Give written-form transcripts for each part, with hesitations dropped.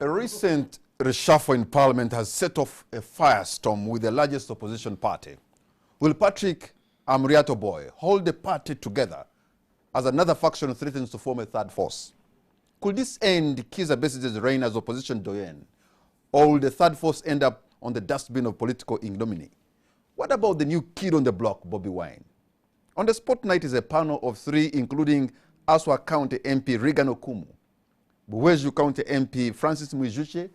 A recent reshuffle in Parliament has set off a firestorm with the largest opposition party. Will Patrick Amuriatoboy hold the party together as another faction threatens to form a third force? Could this end Kizza Besiege's reign as opposition doyen? Or will the third force end up on the dustbin of political ignominy? What about the new kid on the block, Bobby Wine? On the spot tonight is a panel of three, including Aswa County MP Regan Okumu, Buweju County MP Francis Mwijuche,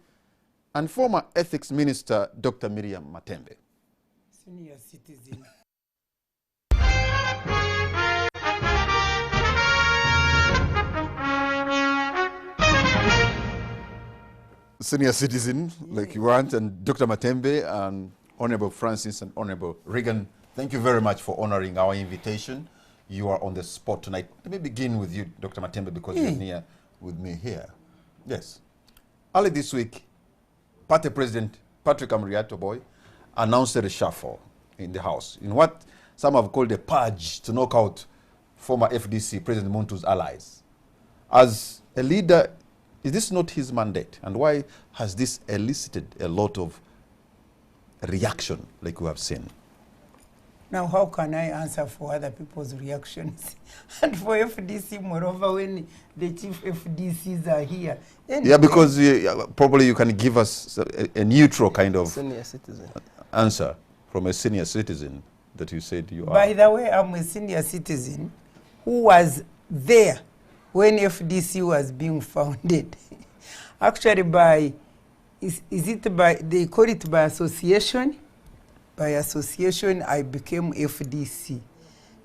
and former Ethics Minister Dr. Miriam Matembe. Senior citizen. Senior citizen, like you want, and Dr. Matembe, and Honorable Francis and Honorable Regan, thank you very much for honoring our invitation. You are on the spot tonight. Let me begin with you, Dr. Matembe, because you're near with me here. Yes. Early this week, Party President Patrick Amuriatoboy announced a reshuffle in the House, in what some have called a purge to knock out former FDC President Montu's allies. As a leader, is this not his mandate? And why has this elicited a lot of reaction like we have seen? Now, how can I answer for other people's reactions? And for FDC, moreover, when the chief FDCs are here. Anyway. Yeah, because probably you can give us a neutral kind of senior citizen answer from a senior citizen that you said you are. By the way, I'm a senior citizen who was there when FDC was being founded. Actually, they call it by association? By association, I became FDC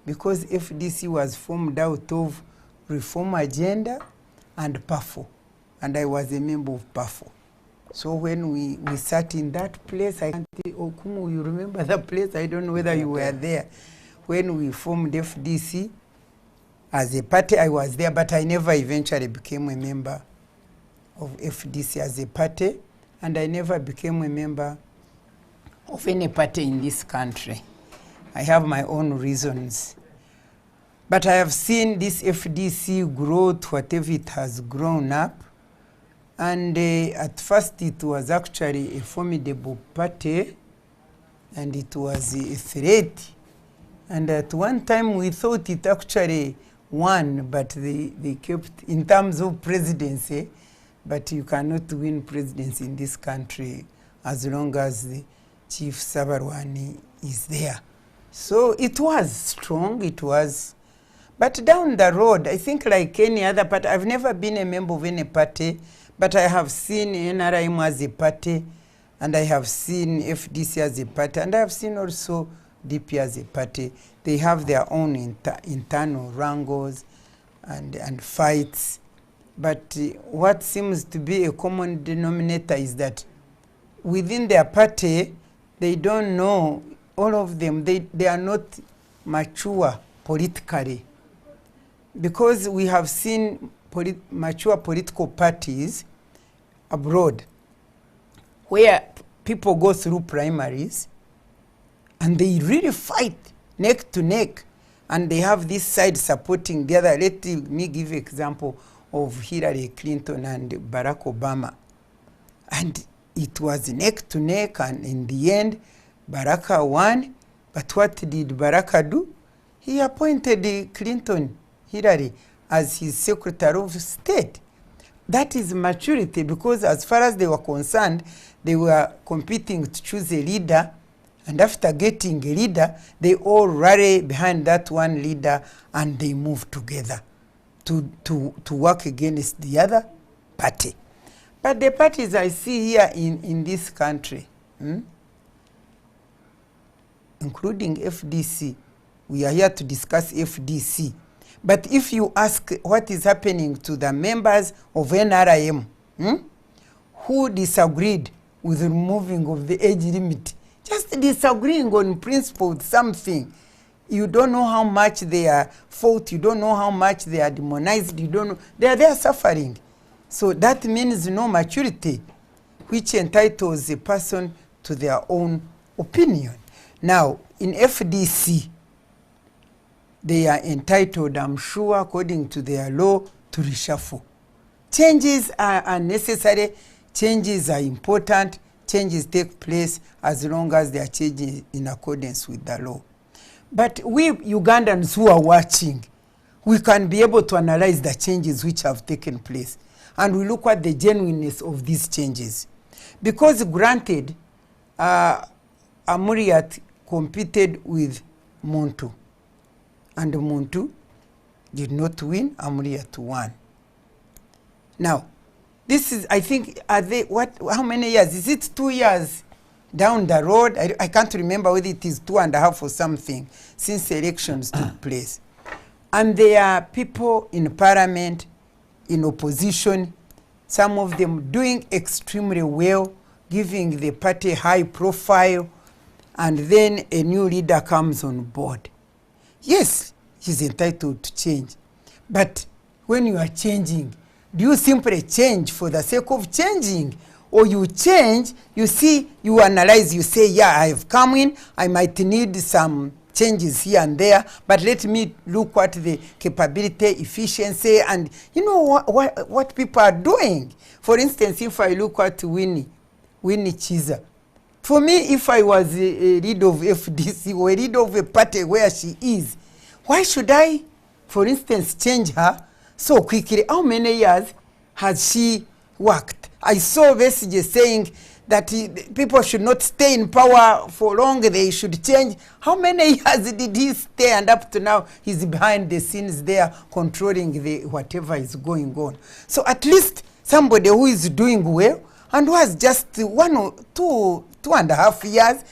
because FDC was formed out of Reform Agenda and PAFO, and I was a member of PAFO. So when we sat in that place, Okumu, you remember the place? I don't know whether you were there. When we formed FDC, as a party, I was there, but I never eventually became a member of FDC as a party, and I never became a member of any party in this country. I have my own reasons. But I have seen this FDC grow to whatever it has grown up. And at first it was actually a formidable party, and it was a threat. And at one time we thought it actually won, but they kept, in terms of presidency, but you cannot win presidency in this country as long as the Chief Sabarwani is there. So it was strong, it was. But down the road, I think like any other party, I've never been a member of any party, but I have seen NRM as a party, and I have seen FDC as a party, and I have seen also DP as a party. They have their own internal wrangles and fights. But what seems to be a common denominator is that within their party, they don't know, all of them, they are not mature politically. Because we have seen mature political parties abroad where people go through primaries and they really fight neck to neck, and they have this side supporting the other. Let me give an example of Hillary Clinton and Barack Obama. And it was neck to neck, and in the end, Baraka won. But what did Baraka do? He appointed Clinton, Hillary, as his Secretary of State. That is maturity, because as far as they were concerned, they were competing to choose a leader, and after getting a leader, they all rally behind that one leader and they move together to work against the other party. But the parties I see here in this country, including FDC, we are here to discuss FDC. But if you ask what is happening to the members of NRM, who disagreed with removing of the age limit, just disagreeing on principle with something, you don't know how much they are fought, you don't know how much they are demonized, you don't know, they are there suffering. So that means no maturity, which entitles a person to their own opinion. Now, in FDC, they are entitled, I'm sure, according to their law, to reshuffle. Changes are necessary changes are important. Changes take place as long as they are changing in accordance with the law. But we Ugandans who are watching, we can be able to analyze the changes which have taken place. And we look at the genuineness of these changes. Because granted, Amuriat competed with Muntu. And Muntu did not win, Amuriat won. Now, this is, I think, how many years? Is it 2 years down the road? I can't remember whether it is 2.5 or something since elections took place. And there are people in parliament, in opposition, some of them doing extremely well, giving the party high profile, and then a new leader comes on board. Yes, he's entitled to change. But when you are changing, do you simply change for the sake of changing? Or you change, you see, you analyze, you say, yeah, I have come in, I might need some changes here and there, but let me look at the capability, efficiency, and you know what people are doing. For instance, if I look at Winnie Chiza, for me, if I was a leader of FDC or a leader of a party where she is, why should I, for instance, change her so quickly? How many years has she worked? I saw messages saying that people should not stay in power for long, they should change. How many years did he stay? And up to now, he's behind the scenes there controlling whatever is going on. So at least somebody who is doing well and who has just 1 or 2.5 years,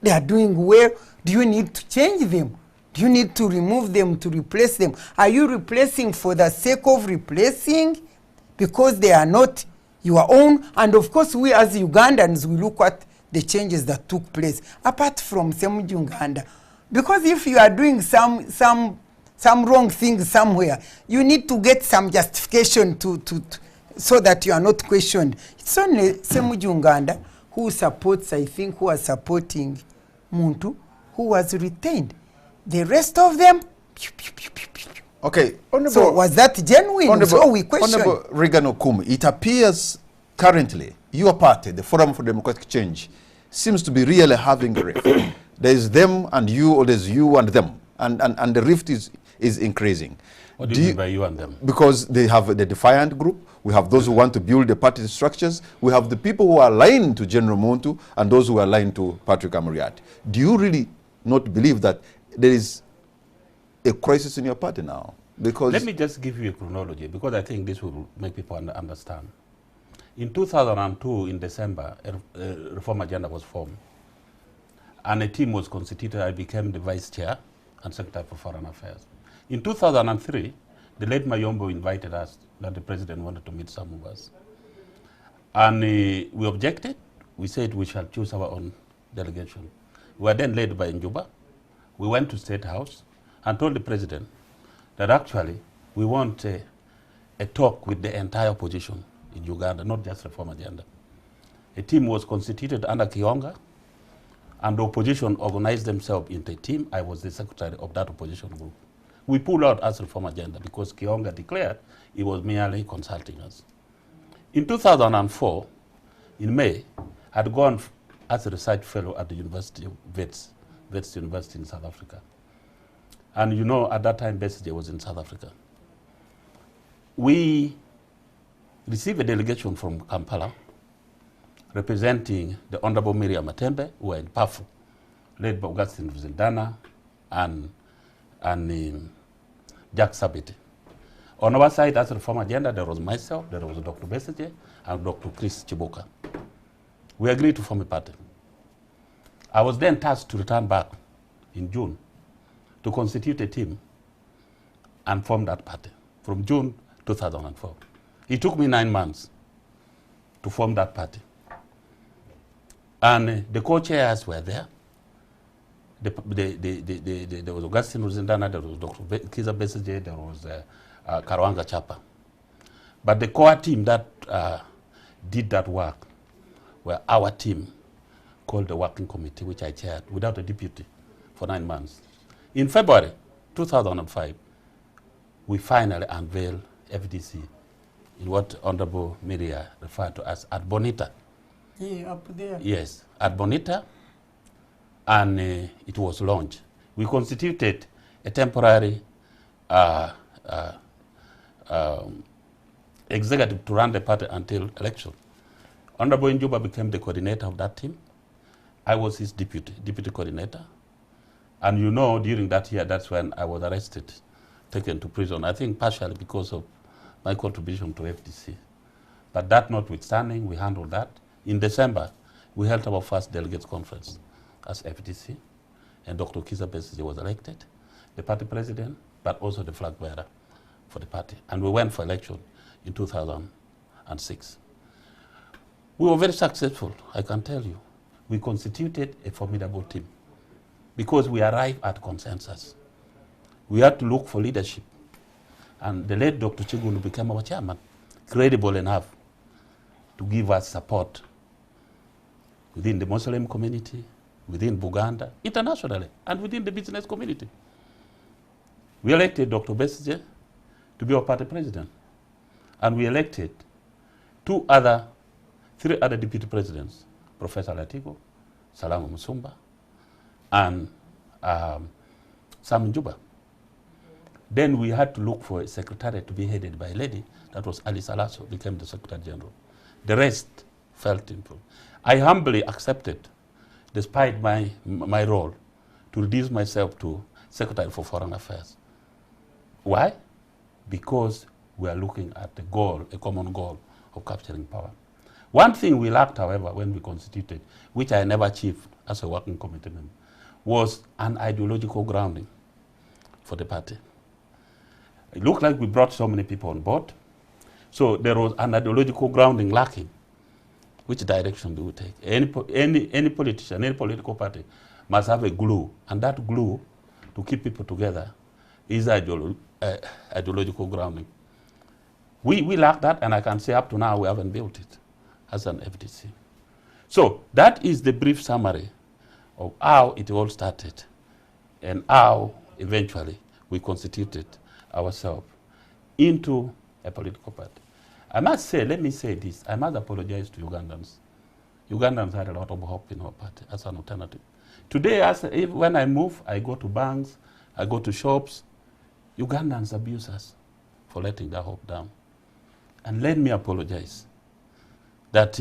they are doing well. Do you need to change them? Do you need to remove them to replace them? Are you replacing for the sake of replacing because they are not your own? And of course, we as Ugandans, we look at the changes that took place, apart from Uganda. Because if you are doing some wrong thing somewhere, you need to get some justification so that you are not questioned. It's only Uganda who supports, I think, who are supporting Muntu, who was retained. The rest of them, okay. Honorable, so was that genuine? So we question. Honorable Regan Okumu, it appears currently your party, the Forum for Democratic Change, seems to be really having a rift. There is them and you, or there's you and them, and the rift is increasing. What do you mean by you and them? Because they have the defiant group, we have those who want to build the party structures, we have the people who are aligned to General Muntu and those who are aligned to Patrick Amuriat. Do you really not believe that there is a crisis in your party now? Because let me just give you a chronology, because I think this will make people understand. In 2002, in December, a reform agenda was formed, and a team was constituted. I became the vice chair and secretary for foreign affairs. In 2003, the late Mayombo invited us that the president wanted to meet some of us. And we objected. We said we shall choose our own delegation. We were then led by Njuba. We went to State House and told the president that actually we want a talk with the entire opposition in Uganda, not just reform agenda. A team was constituted under Kionga, and the opposition organized themselves into a team. I was the secretary of that opposition group. We pulled out as reform agenda because Kionga declared he was merely consulting us. In 2004, in May, I had gone as a research fellow at the University of Wits University in South Africa. And you know, at that time, Besigye was in South Africa. We received a delegation from Kampala representing the Honorable Miriam Matembe, who were in PAFU, led by Augustine Ruzindana and Jack Sabiti. On our side, as a reform agenda, there was myself, there was Dr. Besigye, and Dr. Chris Chibuka. We agreed to form a party. I was then tasked to return back in June to constitute a team and form that party from June 2004. It took me 9 months to form that party. And the co-chairs were there. There was Augustine Ruzindana, there was Dr. Kiza Besigye, there was Karwanga Chapa. But the core team that did that work were our team called the Working Committee, which I chaired without a deputy for 9 months. In February 2005, we finally unveiled FDC in what Honorable Miria referred to as Ad Bonita. Yeah, up there. Yes, Ad Bonita, and it was launched. We constituted a temporary executive to run the party until election. Honorable Njuba became the coordinator of that team. I was his deputy coordinator. And you know, during that year, that's when I was arrested, taken to prison, I think partially because of my contribution to FDC. But that notwithstanding, we handled that. In December, we held our first delegates conference as FDC, and Dr. Kizza Besigye was elected, the party president, but also the flag bearer for the party. And we went for election in 2006. We were very successful, I can tell you. We constituted a formidable team because we arrived at consensus. We had to look for leadership. And the late Dr. Chigundu became our chairman, credible enough to give us support within the Muslim community, within Buganda, internationally, and within the business community. We elected Dr. Besigye to be our party president. And we elected three other deputy presidents, Professor Latigo, Salamu Musumba, and Sam Njuba. Then we had to look for a secretariat to be headed by a lady. That was Ali Salaso, became the Secretary General. The rest felt improved. I humbly accepted, despite my role, to reduce myself to Secretary for Foreign Affairs. Why? Because we are looking at the goal, a common goal of capturing power. One thing we lacked, however, when we constituted, which I never achieved as a working committee member, was an ideological grounding for the party. It looked like we brought so many people on board, so there was an ideological grounding lacking. Which direction do we take? Any politician, any political party must have a glue, and that glue to keep people together is ideological grounding. We lack that, and I can say up to now we haven't built it as an FDC. So that is the brief summary of how it all started and how eventually we constituted ourselves into a political party. I must say, let me say this, I must apologize to Ugandans. Ugandans had a lot of hope in our party as an alternative. Today, when I move, I go to banks, I go to shops, Ugandans abuse us for letting that hope down. And let me apologize that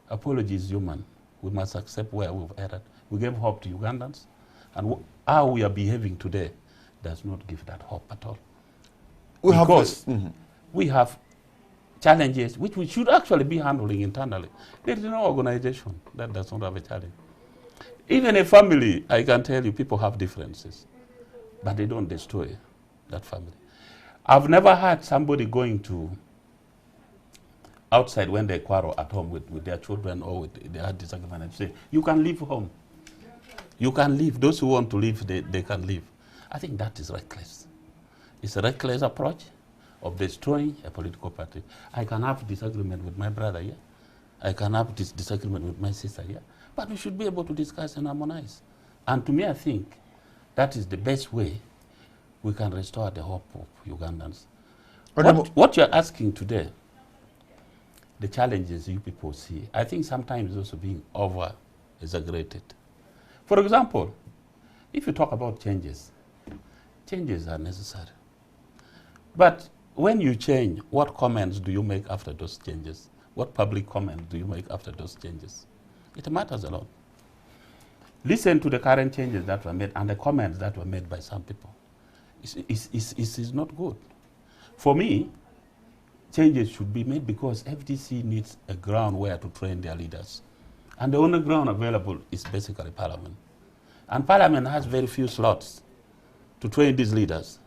apology is human. We must accept where we've erred. We gave hope to Ugandans, and how we are behaving today does not give that hope at all. We have challenges which we should actually be handling internally. There is no organization that does not have a challenge. Even a family, I can tell you, people have differences, but they don't destroy that family. I've never had somebody going to outside when they quarrel at home with their children or with they had disagreement and say, you can leave home. You can leave. Those who want to leave, they can leave. I think that is reckless. It's a reckless approach of destroying a political party. I can have disagreement with my brother here. I can have this disagreement with my sister here. But we should be able to discuss and harmonize. And to me, I think that is the best way we can restore the hope of Ugandans. What you're asking today, the challenges you people see, I think sometimes also being over-exaggerated. For example, if you talk about changes, changes are necessary. But when you change, what comments do you make after those changes? What public comments do you make after those changes? It matters a lot. Listen to the current changes that were made and the comments that were made by some people. It's not good. For me, changes should be made because FDC needs a ground where to train their leaders. And the only ground available is basically Parliament. And Parliament has very few slots to train these leaders.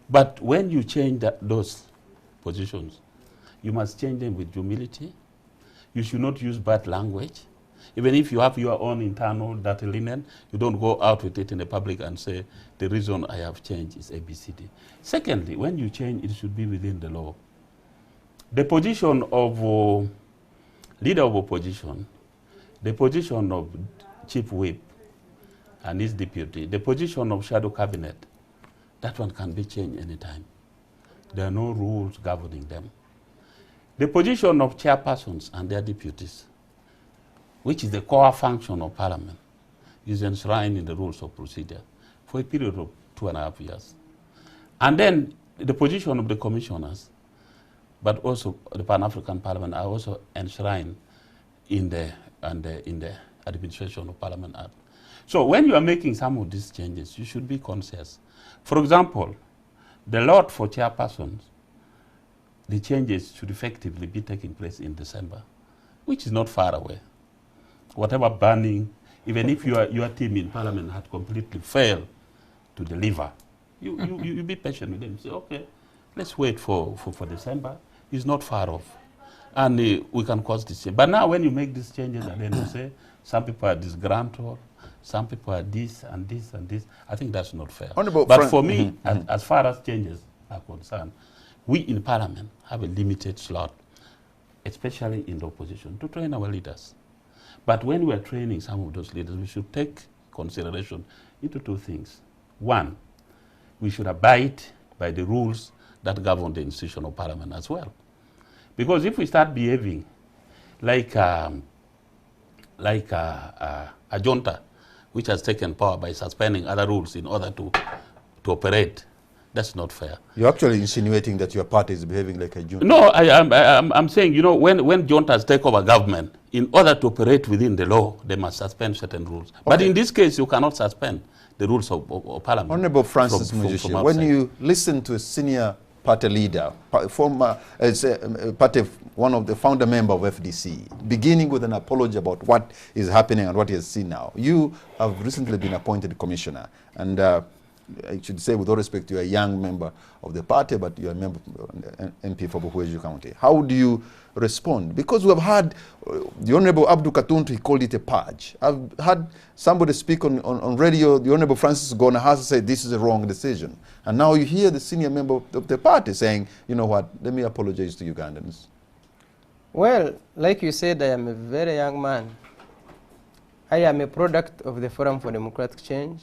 But when you change those positions, you must change them with humility. You should not use bad language. Even if you have your own internal dirty linen, you don't go out with it in the public and say, the reason I have changed is ABCD. Secondly, when you change, it should be within the law. The position of leader of opposition, the position of chief whip and his deputy, the position of shadow cabinet, that one can be changed anytime. There are no rules governing them. The position of chairpersons and their deputies, which is the core function of Parliament, is enshrined in the rules of procedure for a period of 2.5 years. And then the position of the commissioners, but also the Pan-African Parliament, are also enshrined in the Administration of Parliament Act. So when you are making some of these changes, you should be conscious. For example, the lot for chairpersons, the changes should effectively be taking place in December, which is not far away. Whatever burning, even if your team in Parliament had completely failed to deliver, you be patient with them. Say, okay, let's wait for December. It's not far off. And we can cause this change. But now when you make these changes and then you say, some people are disgruntled, some people are this and this and this, I think that's not fair. But for me, as far as changes are concerned, we in Parliament have a limited slot, especially in the opposition, to train our leaders. But when we are training some of those leaders, we should take consideration into two things. One, we should abide by the rules that govern the institution of Parliament as well. Because if we start behaving like a junta, which has taken power by suspending other rules in order to operate, that's not fair. You're actually insinuating that your party is behaving like a junta. No, I'm saying, you know, when juntas take over government, in order to operate within the law, they must suspend certain rules. Okay. But in this case, you cannot suspend the rules of Parliament. Honorable Francis Mugisha, when you listen to a senior party leader, former one of the founder member of FDC, beginning with an apology about what is happening and what he has seen now. You have recently been appointed commissioner, and I should say, with all respect, you are a young member of the party, but you are a member of MP for Buhueju County. How do you respond? Because we have had the Honorable Abdul Katuntu, he called it a purge. I've had somebody speak on radio, the Honorable Francis Gona has said this is a wrong decision. And now you hear the senior member of the party saying, you know what, let me apologize to Ugandans. Well, like you said, I am a very young man. I am a product of the Forum for Democratic Change.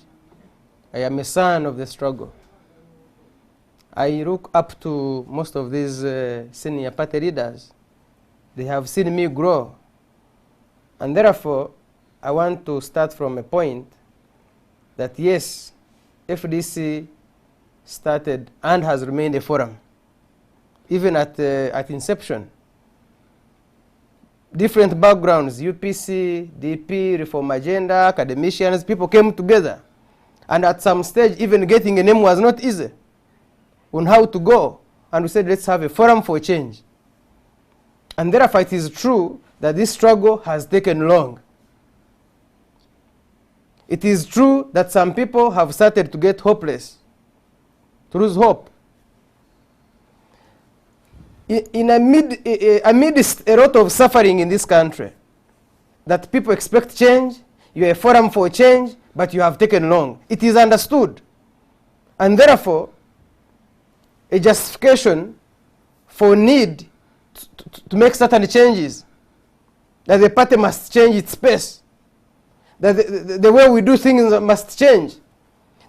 I am a son of the struggle. I look up to most of these senior party leaders. They have seen me grow. And therefore, I want to start from a point that yes, FDC started and has remained a forum. Even at inception, different backgrounds, UPC, DP, Reform Agenda, academicians, people came together. And at some stage, even getting a name was not easy on how to go. And we said, let's have a forum for change. And therefore, it is true that this struggle has taken long. It is true that some people have started to get hopeless, to lose hope. Amidst a lot of suffering in this country, that people expect change, you're a forum for change, but you have taken long. It is understood. And therefore, a justification for need to make certain changes, that the party must change its pace, that the way we do things must change,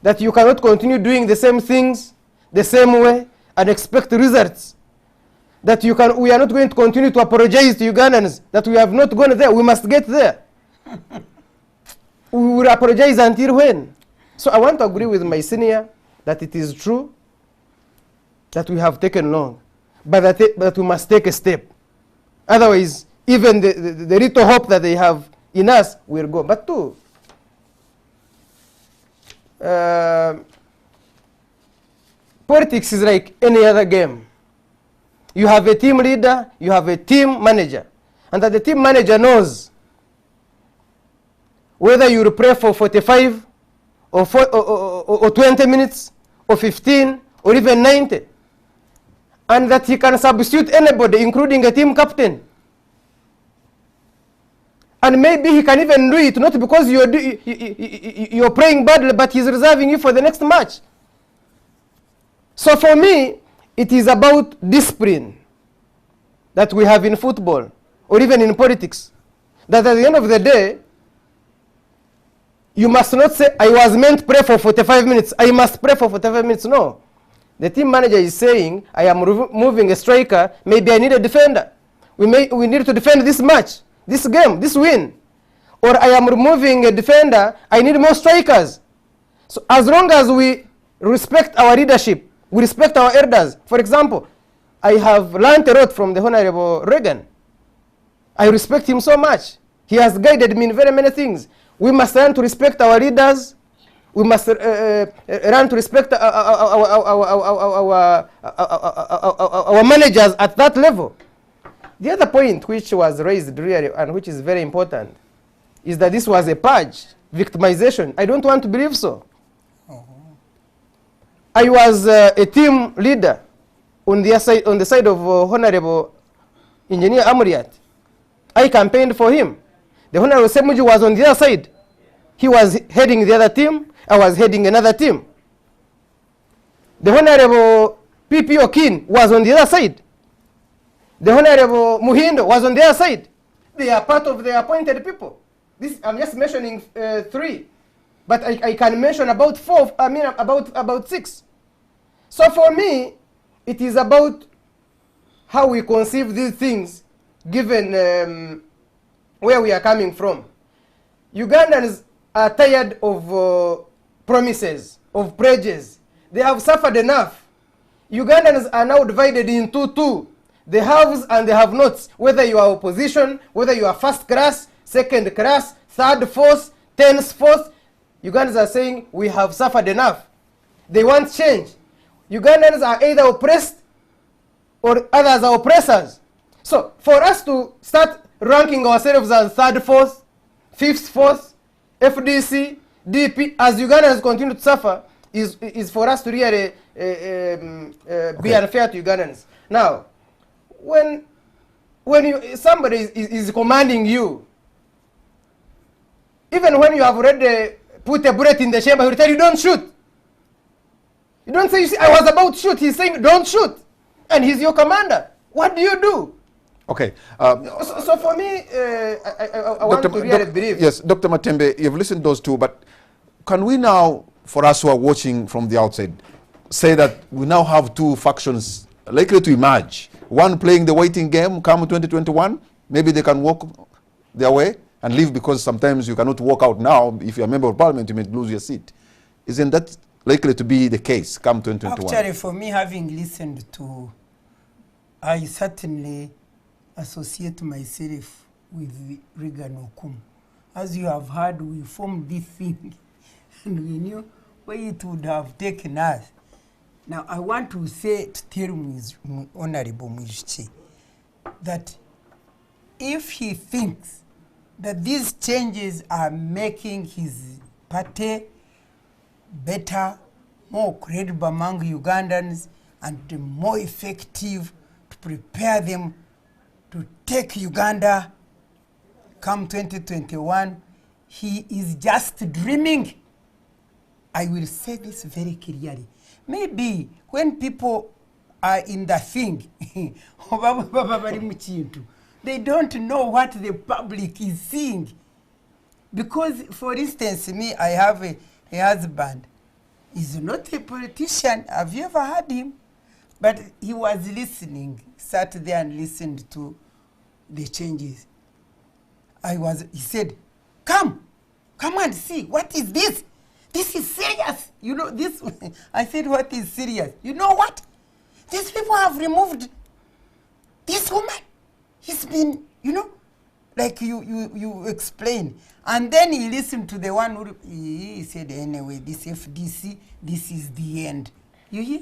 that you cannot continue doing the same things the same way and expect results, that we are not going to continue to apologize to Ugandans, that we have not gone there, we must get there. We will apologize until when? So I want to agree with my senior that it is true that we have taken long, but that we must take a step. Otherwise, even the little hope that they have in us will go. But two, politics is like any other game. You have a team leader, you have a team manager, and that the team manager knows whether you will pray for 45 or 20 minutes or 15 or even 90, and that he can substitute anybody, including a team captain. And maybe he can even do it not because you're praying badly, but he's reserving you for the next match. So for me, it is about discipline that we have in football or even in politics. That at the end of the day, you must not say, I was meant to pray for 45 minutes. I must pray for 45 minutes. No. The team manager is saying, I am moving a striker, maybe I need a defender. We need to defend this match, this game, this win. Or I am removing a defender, I need more strikers. So as long as we respect our leadership, we respect our elders. For example, I have learned a lot from the Honorable Reagan. I respect him so much. He has guided me in very many things. We must learn to respect our leaders. We must learn to respect our managers at that level. The other point which was raised really and which is very important is that this was a purge, victimization. I don't want to believe so. I was a team leader on the side of Honorable Engineer Amuriat. I campaigned for him. The Honorable Semuju was on the other side. He was heading the other team. I was heading another team. The Honorable P.P. Okin was on the other side. The Honorable Muhindo was on the other side. They are part of the appointed people. This, I'm just mentioning 3. But I can mention about 4, I mean about 6. So for me, it is about how we conceive these things given where we are coming from. Ugandans are tired of promises, of pledges. They have suffered enough. Ugandans are now divided into 2. The haves and the have-nots, whether you are opposition, whether you are first class, second class, third force, 10th force. Ugandans are saying, we have suffered enough. They want change. Ugandans are either oppressed or others are oppressors. So for us to start ranking ourselves as third force, fifth force, FDC, DP, as Ugandans continue to suffer, is for us to really be unfair to Ugandans. Now, when somebody is commanding you, even when you have already put a bullet in the chamber, he will tell you, don't shoot. You don't say, you see, I was about to shoot. He's saying, don't shoot. And he's your commander. What do you do? Okay. So for me, I want to really believe. Yes, Dr. Matembe, you've listened to those two, but can we now, for us who are watching from the outside, say that we now have 2 factions likely to emerge? One playing the waiting game come 2021, maybe they can walk their way and leave, because sometimes you cannot walk out now. If you're a member of parliament, you may lose your seat. Isn't that likely to be the case come 2021? Actually, for me, having listened to, I certainly associate myself with Reagan Okum. As you have heard, we formed this thing and we knew where it would have taken us. Now, I want to say to tell Honorable Mujchi that if he thinks that these changes are making his party better, more credible among Ugandans, and more effective to prepare them to take Uganda come 2021, he is just dreaming. I will say this very clearly. Maybe when people are in the thing, they don't know what the public is seeing. Because, for instance, me, I have a husband. He's not a politician. Have you ever heard him? But he was listening, sat there and listened to the changes. He said, come and see, what is this? This is serious. You know, this, I said, what is serious? You know what? These people have removed this woman. He's been, you know, like you explained. And then he listened to the one who, he said, anyway, this FDC, this is the end. You hear?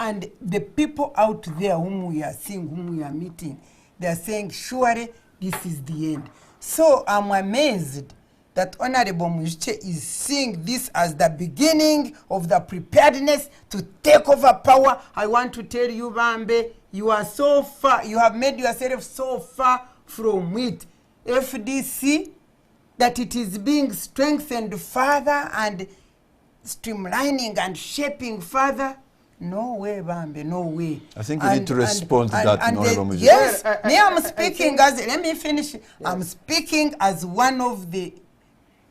And the people out there whom we are seeing, whom we are meeting, they are saying, surely this is the end. So I'm amazed that Honorable Mujche is seeing this as the beginning of the preparedness to take over power. I want to tell you, Bambe, you are so far, you have made yourself so far from it. FDC, that it is being strengthened further and streamlining and shaping further. No way, Bambe, no way. I think we need to respond to that, Honorable Mujche. Yes, me, I'm speaking as, let me finish. Yeah. I'm speaking as one of the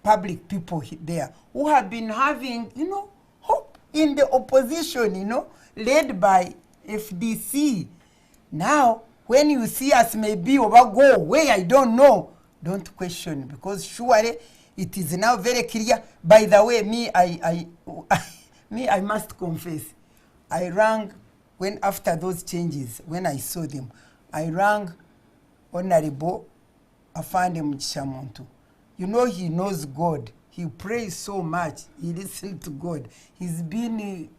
public people there who have been having, you know, hope in the opposition, you know, led by FDC. Now, when you see us maybe over go away, I don't know, don't question, because surely it is now very clear. By the way, I must confess, I rang, when after those changes, when I saw them, I rang Honorable Afande Mchishamuntu. You know, he knows God. He prays so much. He listens to God. He's been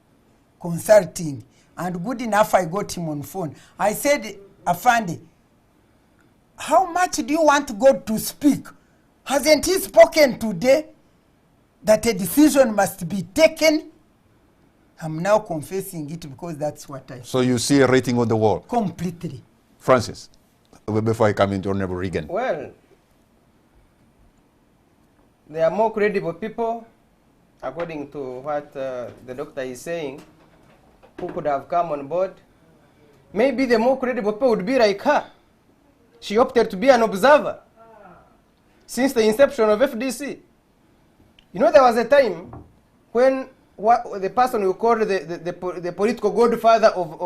consulting. And good enough, I got him on phone. I said, Afande, how much do you want God to speak? Hasn't he spoken today that a decision must be taken? I'm now confessing it because that's what I... So you see a rating on the wall? Completely. Francis, before I come into Honorable Regan. Well, there are more credible people, according to what the doctor is saying, who could have come on board. Maybe the more credible people would be like her. She opted to be an observer since the inception of FDC. You know, there was a time when the person who called the political godfather of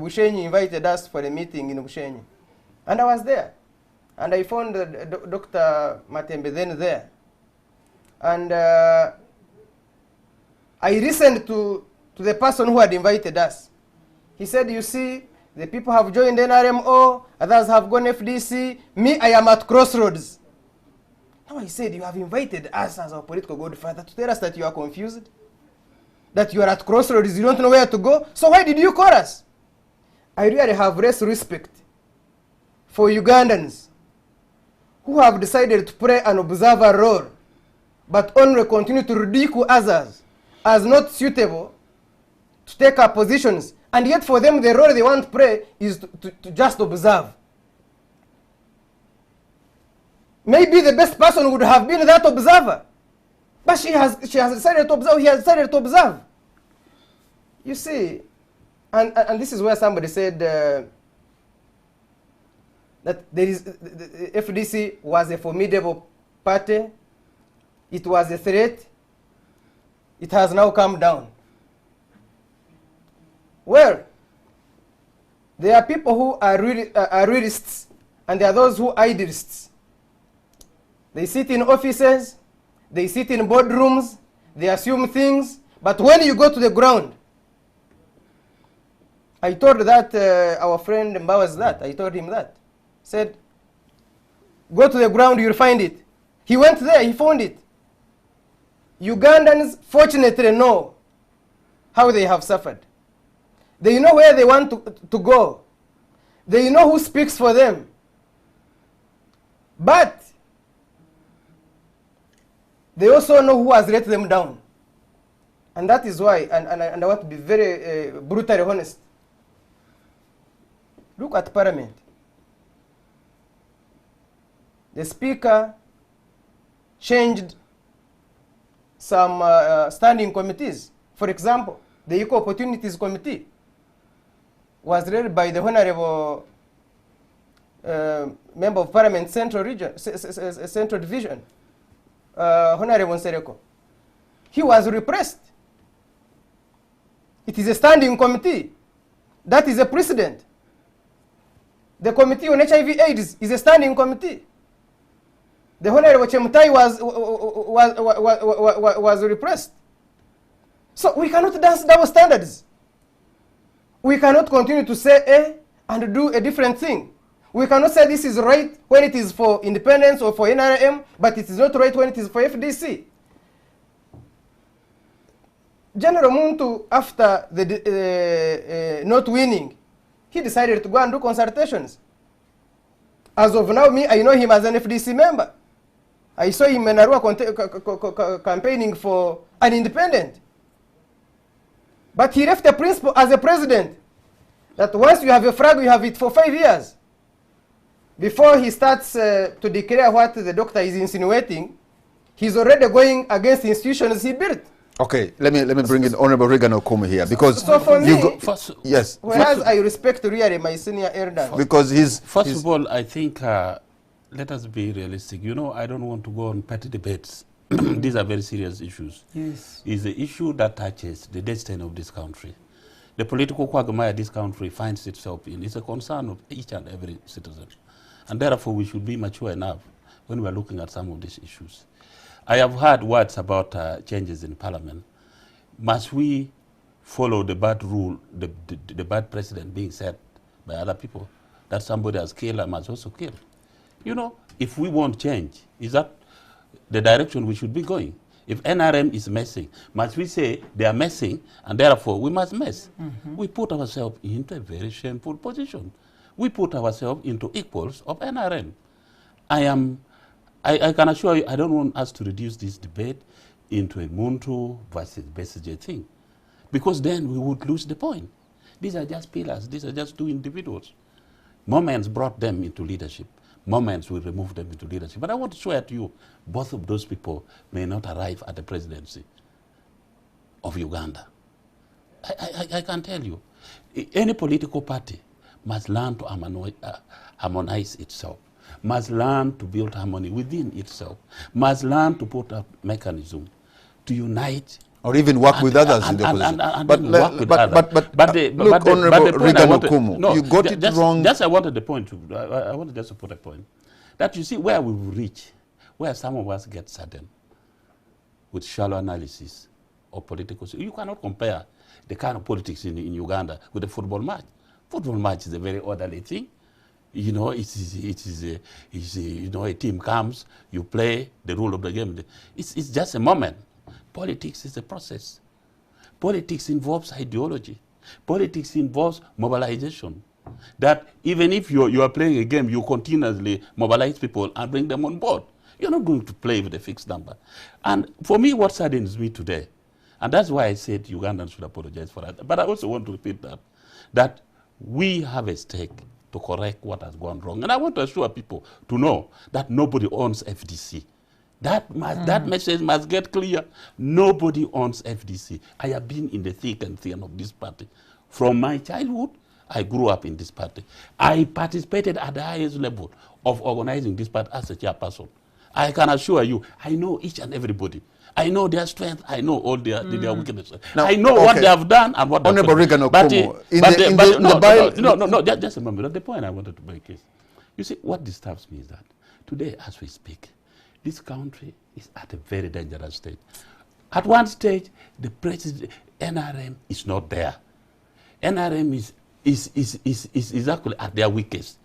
Bushenyi invited us for a meeting in Bushenyi. And I was there. And I found Dr. Matembe then there. And I listened to the person who had invited us. He said, you see, the people have joined NRMO, others have gone FDC. Me, I am at crossroads. Now I said, you have invited us as our political godfather to tell us that you are confused, that you are at crossroads, you don't know where to go. So why did you call us? I really have less respect for Ugandans who have decided to play an observer role, but only continue to ridicule others as not suitable to take up positions. And yet for them, the role they want to play is to just observe. Maybe the best person would have been that observer. But she has decided to observe, he has decided to observe. You see, and this is where somebody said that there is, the FDC was a formidable party. It was a threat. It has now come down. Well, there are people who are realists, and there are those who are idealists. They sit in offices, they sit in boardrooms, they assume things, but when you go to the ground, I told that our friend Mbawa's that, I told him that, said, go to the ground, you'll find it. He went there, he found it. Ugandans fortunately know how they have suffered. They know where they want to go. They know who speaks for them. But they also know who has let them down. And that is why, and I want to be very brutally honest. Look at Parliament. The Speaker changed some standing committees. For example, the Equal Opportunities Committee was led by the Honorable Member of Parliament Central Region, Central Division, Honorable Nsereko. He was repressed. It is a standing committee. That is a precedent. The Committee on HIV/AIDS is a standing committee. The Honorable Chemutai was repressed. So we cannot dance double standards. We cannot continue to say A and do a different thing. We cannot say this is right when it is for independence or for NRM, but it is not right when it is for FDC. General Muntu, after the not winning, he decided to go and do consultations. As of now, me, I know him as an FDC member. I saw him in Arua campaigning for an independent. But he left the principle as a president that once you have a flag, you have it for 5 years. Before he starts to declare what the doctor is insinuating, he's already going against the institutions he built. Okay, let me bring in Honorable Regan Okumu here, because so for me, yes. Whereas I respect really my senior elder. Because First of all, I think let us be realistic. You know, I don't want to go on petty debates these are very serious issues. Yes. Is the issue that touches the destiny of this country. The political quagmire this country finds itself in is a concern of each and every citizen. And therefore, we should be mature enough when we are looking at some of these issues. I have heard words about changes in parliament. Must we follow the bad rule, the bad precedent being set by other people, that somebody has killed and must also kill? You know, if we want change, is that the direction we should be going? If NRM is messing, must we say they are messing and therefore we must mess? We put ourselves into a very shameful position. We put ourselves into equals of NRM. I can assure you, I don't want us to reduce this debate into a Muntu versus Besigye thing, because then we would lose the point. These are just pillars. These are just two individuals. Moments brought them into leadership. Moments will remove them into leadership. But I want to swear to you, both of those people may not arrive at the presidency of Uganda. I can tell you, any political party must learn to harmonize itself, must learn to build harmony within itself, must learn to put a mechanism to unite. Or even work with others in the opposition. Look, Honorable Regan Okumu, you got it wrong. Just I wanted the point to, I wanted just to put a point. That you see where we will reach, where some of us get saddened with shallow analysis of political. You cannot compare the kind of politics in Uganda with a football match. Football match is a very orderly thing. You know, it is you know, a team comes, you play the rule of the game. It's just a moment. Politics is a process. Politics involves ideology. Politics involves mobilization. That even if you are playing a game, you continuously mobilize people and bring them on board. You're not going to play with a fixed number. And for me, what saddens me today, and that's why I said Ugandans should apologize for that, but I also want to repeat that we have a stake to correct what has gone wrong. And I want to assure people to know that nobody owns FDC. That message must get clear. Nobody owns FDC. I have been in the thick and thin of this party. From my childhood, I grew up in this party. I participated at the highest level of organizing this party as a chairperson. I can assure you, I know each and everybody. I know their strength. I know all their weaknesses. Now, I know what they have done and what they have done. Regan No, just a moment. The point I wanted to make is, you see, what disturbs me is that today, as we speak, this country is at a very dangerous stage. At one stage, the president, NRM is not there. NRM is actually at their weakest.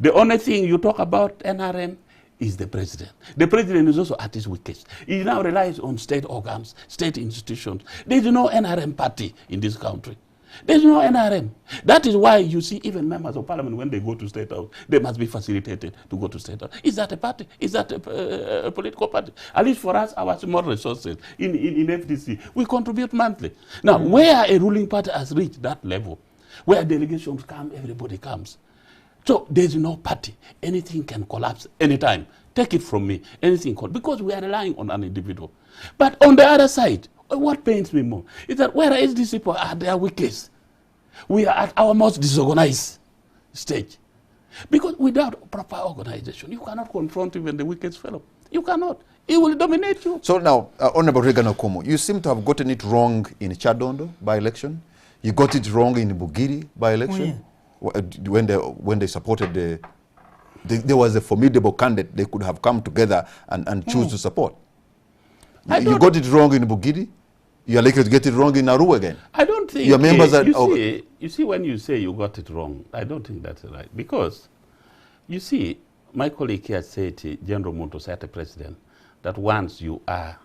The only thing you talk about NRM is the president. The president is also at his weakest. He now relies on state organs, state institutions. There is no NRM party in this country. There is no NRM. That is why you see even members of parliament, when they go to State House, they must be facilitated to go to State House. Is that a party? Is that a political party? At least for us, our small resources in FDC, we contribute monthly. Now, where a ruling party has reached that level, where delegations come, everybody comes. So there is no party. Anything can collapse anytime. Take it from me. Anything can, because we are relying on an individual. But on the other side, what pains me more is that whereas these people are at their weakest, we are at our most disorganized stage. Because without proper organization, you cannot confront even the weakest fellow. You cannot. He will dominate you. So now, Honorable Regan Okumu, you seem to have gotten it wrong in Chadondo by-election. You got it wrong in Bugiri by-election. Oh, yeah. When they supported there was a formidable candidate they could have come together and choose to support. You got it wrong in Bugiri. You are likely to get it wrong in Nauru again. I don't think your members are. You see, when you say you got it wrong, I don't think that's right. Because, you see, my colleague here said, General Muntu said to the president, that once you are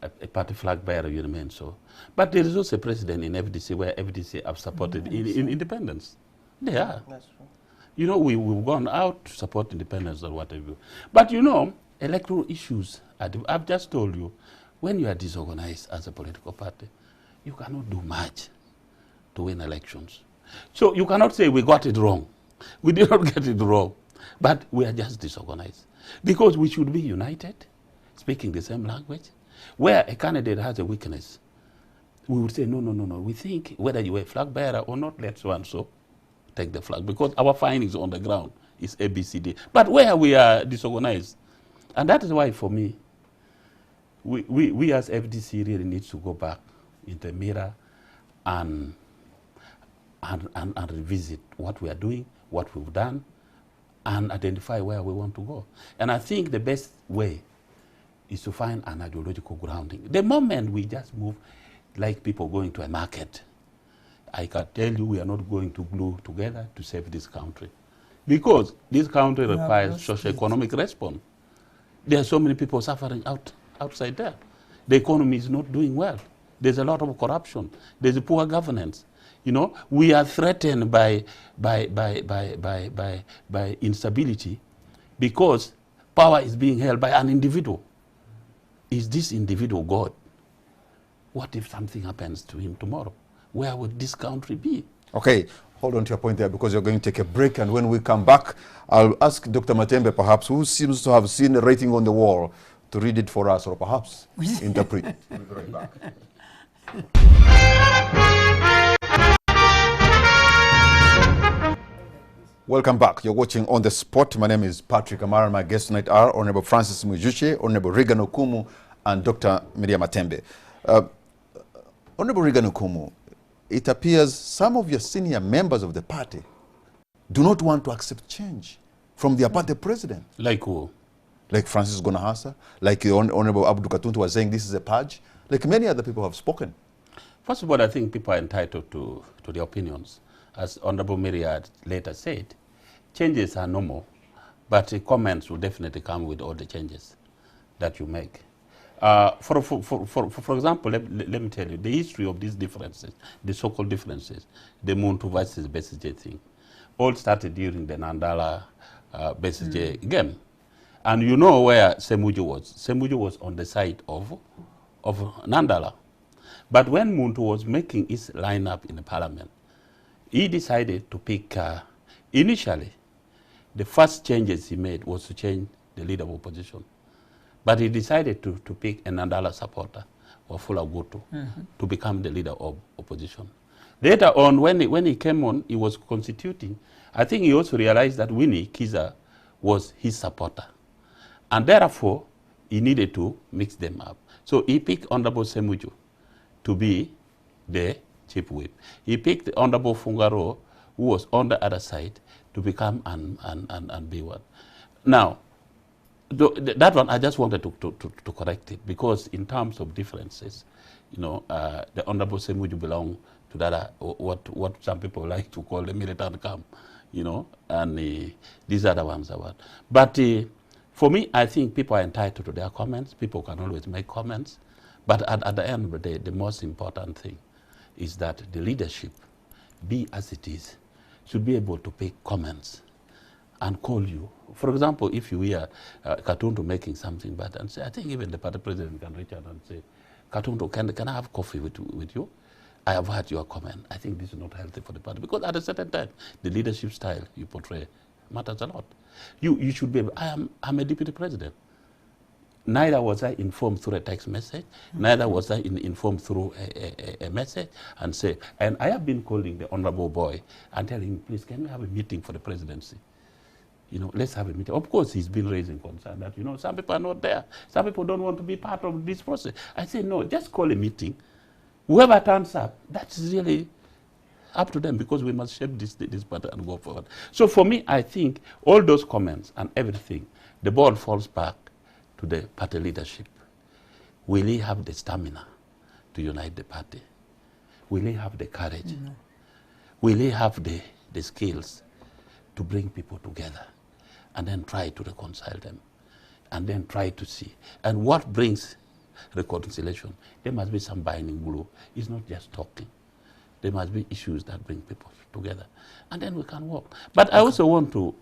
a party flag bearer, you remain so. But there is also a president in FDC where FDC have supported in independence. They are. That's true. You know, we've gone out to support independence or whatever. But you know, electoral issues, I've just told you, when you are disorganized as a political party, you cannot do much to win elections. So you cannot say we got it wrong. We did not get it wrong, but we are just disorganized. Because we should be united, speaking the same language. Where a candidate has a weakness, we would say, no, we think whether you are a flag bearer or not, let so and so take the flag. Because our findings on the ground is ABCD. But where we are disorganized, and that is why for me, we as FDC really need to go back in the mirror and revisit what we are doing, what we've done, and identify where we want to go. And I think the best way is to find an ideological grounding. The moment we just move like people going to a market, I can tell you we are not going to glue together to save this country. Because this country requires socio-economic response. There are so many people suffering outside there. The economy is not doing well. There's a lot of corruption. There's a poor governance. You know, we are threatened by instability because power is being held by an individual. Is this individual God? What if something happens to him tomorrow? Where would this country be? Okay, hold on to your point there because you're going to take a break, and when we come back, I'll ask Dr. Matembe, perhaps, who seems to have seen the writing on the wall, to read it for us or perhaps interpret. We'll be right back. Welcome back. You're watching On the Spot. My name is Patrick Amara. My guests tonight are Honorable Francis Mwijushe, Honorable Regan Okumu, and Dr. Miriam Matembe. Honorable Regan Okumu, it appears some of your senior members of the party do not want to accept change from their party president. Like who? Like Francis Gonahasa, like the Honorable Abdul Katuntu was saying this is a purge. Like many other people have spoken. First of all, I think people are entitled to their opinions. As Honorable Myriad later said, changes are normal, but comments will definitely come with all the changes that you make. For example, let me tell you, the history of these differences, the so-called differences, the Muntu versus Besije thing, all started during the Nandala Besije game. And you know where Semuju was. Semuju was on the side of Nandala. But when Muntu was making his lineup in the parliament, he decided to pick, initially, the first changes he made was to change the leader of opposition. But he decided to pick a Nandala supporter, or Fula Gutu, to become the leader of opposition. Later on, when he came on, he was constituting. I think he also realized that Winnie Kiza was his supporter. And therefore, he needed to mix them up. So he picked Honorable Semuju to be the chief whip. He picked Honorable Fungaro, who was on the other side, to become and be one. Now, that one I just wanted to correct it, because in terms of differences, you know, the Honorable Semuju belong to that what some people like to call the militant camp, you know, and these are the ones I want. But for me, I think people are entitled to their comments. People can always make comments, but at the end of the day, the most important thing is that the leadership, be as it is, should be able to pick comments and call you. For example, if you hear Katuntu making something bad and say, I think even the party president can reach out and say, Katuntu, can I have coffee with you? I have heard your comment. I think this is not healthy for the party. Because at a certain time, the leadership style you portray matters a lot. You should be able, I'm a deputy president. Neither was I informed through a text message, neither was I informed through a message, and say, and I have been calling the honorable boy and telling him, please, can we have a meeting for the presidency? You know, let's have a meeting. Of course, he's been raising concern that, you know, some people are not there. Some people don't want to be part of this process. I say, no, just call a meeting. Whoever turns up, that's really up to them, because we must shape this party and go forward. So for me, I think all those comments and everything, the ball falls back to the party leadership. Will he have the stamina to unite the party? Will he have the courage? Will he have the skills to bring people together and then try to reconcile them and then try to see? And what brings reconciliation? There must be some binding glue. It's not just talking. There must be issues that bring people together. And then we can work. But I also want to,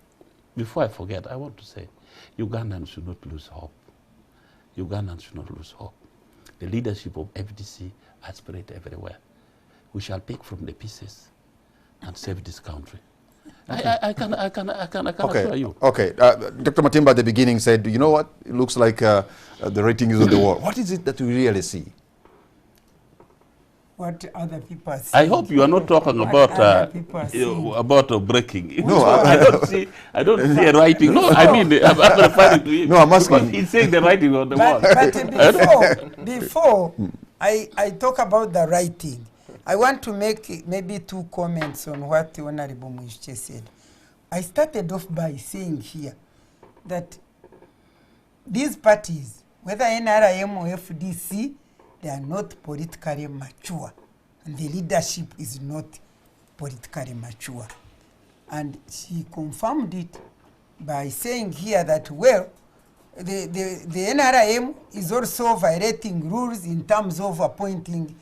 before I forget, I want to say, Ugandans should not lose hope. Ugandans should not lose hope. The leadership of FDC aspirate everywhere. We shall pick from the pieces and save this country. Okay. I can assure you. Okay. Dr. Matimba at the beginning said, you know what? It looks like the rating is on the wall. What is it that we really see? what other people are saying. I hope you are not talking What about other people are saying. breaking. No, I don't see a writing. No, I mean I'm referring to him. No, I'm asking. Because he's saying the writing on the wall. But before I talk about the writing, I want to make maybe 2 comments on what the Honorable Mwishe said. I started off by saying here that these parties, whether NRM or FDC, they are not politically mature. And the leadership is not politically mature. And she confirmed it by saying here that, well, the NRM is also violating rules in terms of appointing,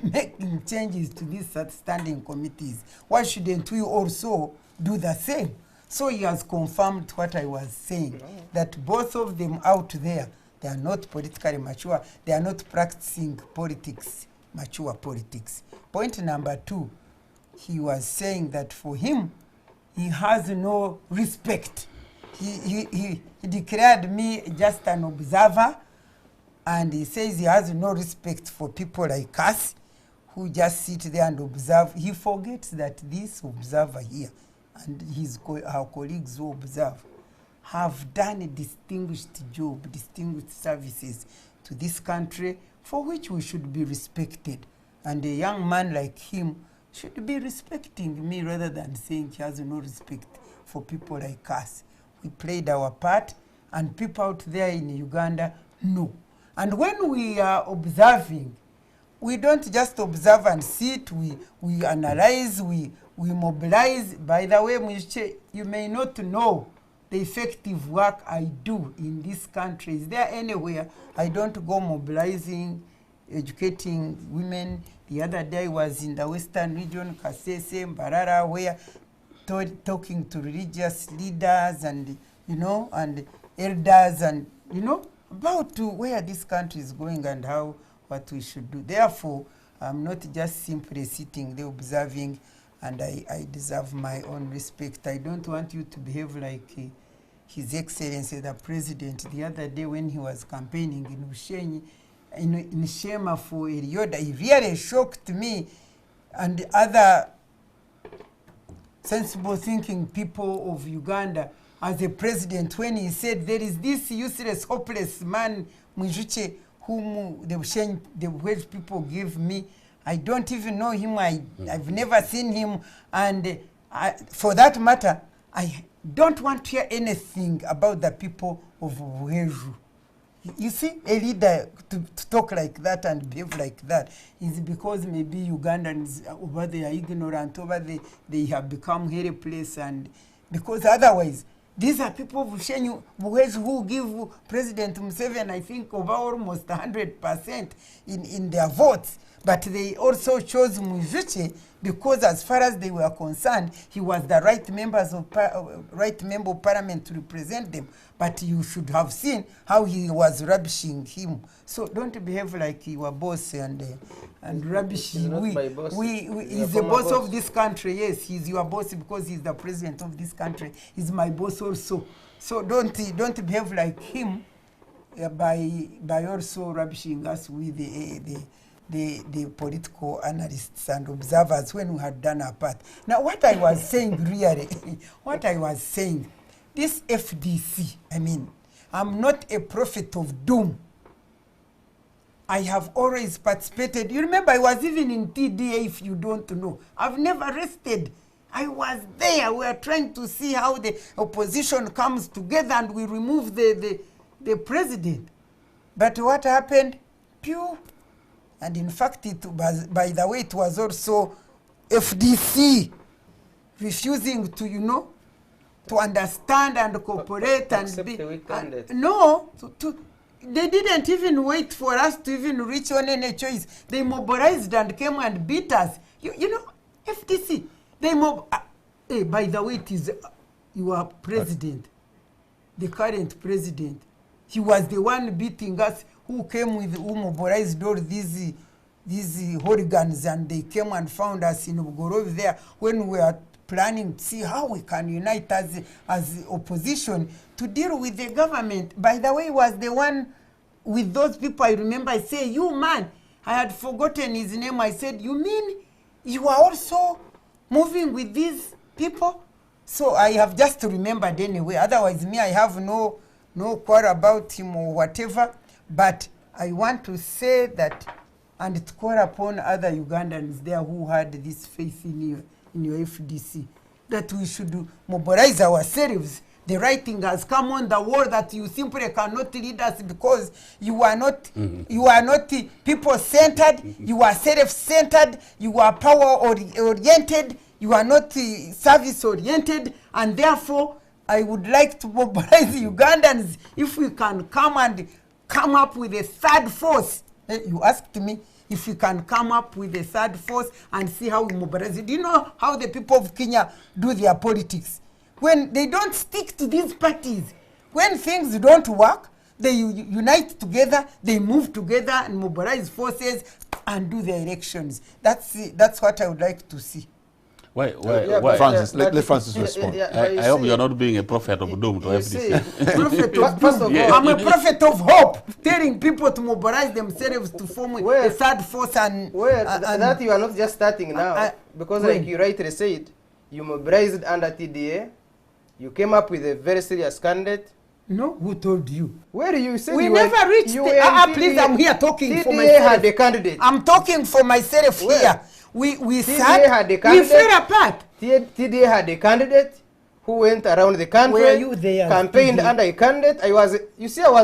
making changes to these standing committees. Why shouldn't we also do the same? So he has confirmed what I was saying, that both of them out there, they are not politically mature. They are not practicing politics, mature politics. Point number 2, he was saying that for him, he has no respect. He declared me just an observer, and he says he has no respect for people like us who just sit there and observe. He forgets that this observer here and our colleagues who observe have done a distinguished job, distinguished services to this country for which we should be respected. And a young man like him should be respecting me rather than saying he has no respect for people like us. We played our part, and people out there in Uganda know. And when we are observing, we don't just observe and sit, we analyze, we mobilize. By the way, Mwishe, you may not know the effective work I do in this country. Is there anywhere I don't go mobilizing, educating women? The other day I was in the Western region, Kasese, Mbarara, where talking to religious leaders and, you know, and elders and, you know, about where this country is going and what we should do. Therefore, I'm not just simply sitting there observing, and I deserve my own respect. I don't want you to behave like His Excellency the President the other day when he was campaigning in Ushenyi, in Shema for Erioda. He really shocked me and other sensible thinking people of Uganda as a president when he said there is this useless, hopeless man, Mwijuche, whom the Welsh people give me. I don't even know him. I've never seen him. And for that matter, I don't want to hear anything about the people of Weju. You see, a leader to talk like that and behave like that is because maybe Ugandans over there are ignorant, over there they have become helpless, and because otherwise, these are people of Ushenyi who give President Museveni, I think, over almost 100% in their votes. But they also chose Mwijuche because as far as they were concerned, he was the right member of parliament to represent them. But you should have seen how he was rubbishing him. So don't behave like your boss and rubbish. He's not my boss. He's the boss of this country. Yes, he's your boss because he's the president of this country. He's my boss also. So don't behave like him by also rubbishing us with the political analysts and observers when we had done our part. Now, what I was saying really, this FDC, I mean, I'm not a prophet of doom. I have always participated. You remember, I was even in TDA, if you don't know. I've never rested. I was there. We were trying to see how the opposition comes together and we remove the president. But what happened? Pew. And in fact, it was, by the way, it was also FDC refusing to, you know, to understand and cooperate and be. No, they didn't even wait for us to even reach on any choice. They mobilized and came and beat us. You know, FDC. Hey, by the way, it is your president, the current president. He was the one beating us, who mobilized all these hooligans, and they came and found us in Bugorov there when we were planning to see how we can unite as opposition to deal with the government. By the way, was the one with those people. I remember I say, you man, I had forgotten his name. I said, you mean you are also moving with these people? So I have just remembered anyway. Otherwise, me, I have no quarrel about him or whatever. But I want to say that, and to call upon other Ugandans there who had this faith in your FDC, that we should mobilize ourselves. The right thing has come on the wall that you simply cannot lead us because you are not people-centered, you are self-centered, you are power-oriented, you are not service-oriented, and therefore I would like to mobilize Ugandans if we can come up with a third force. You asked me if we can come up with a third force and see how we mobilize it. Do you know how the people of Kenya do their politics? When they don't stick to these parties, when things don't work, they unite together, they move together and mobilize forces and do the elections. That's what I would like to see. Why? Francis, let Francis respond. I hope you're not being a prophet of doom to FDC. Prophet of doom. I'm a prophet of hope, telling people to mobilize themselves to form a third force. And that you are not just starting now, because like you rightly said, you mobilized under TDA, you came up with a very serious candidate. No, who told you? Where you said we you never reached the... please, I'm here talking for myself. TDA had a candidate. I'm talking for myself here. We TDA had a candidate. We fell apart. TDA had a candidate who went around the country, were you there, campaigned under a candidate. I was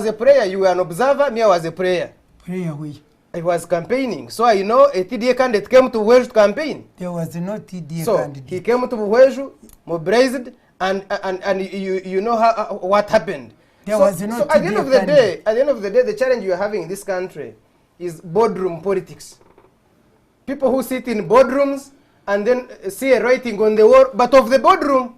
a prayer. You were an observer. Me, I was a prayer. Prayer, we. I was campaigning, so I know a TDA candidate came to Wales to campaign. There was no TDA candidate. So he came to Wales, mobilized, and you know what happened. There was no TDA at the end of the day, the challenge you are having in this country is boardroom politics. People who sit in boardrooms and then see a writing on the wall, but of the boardroom.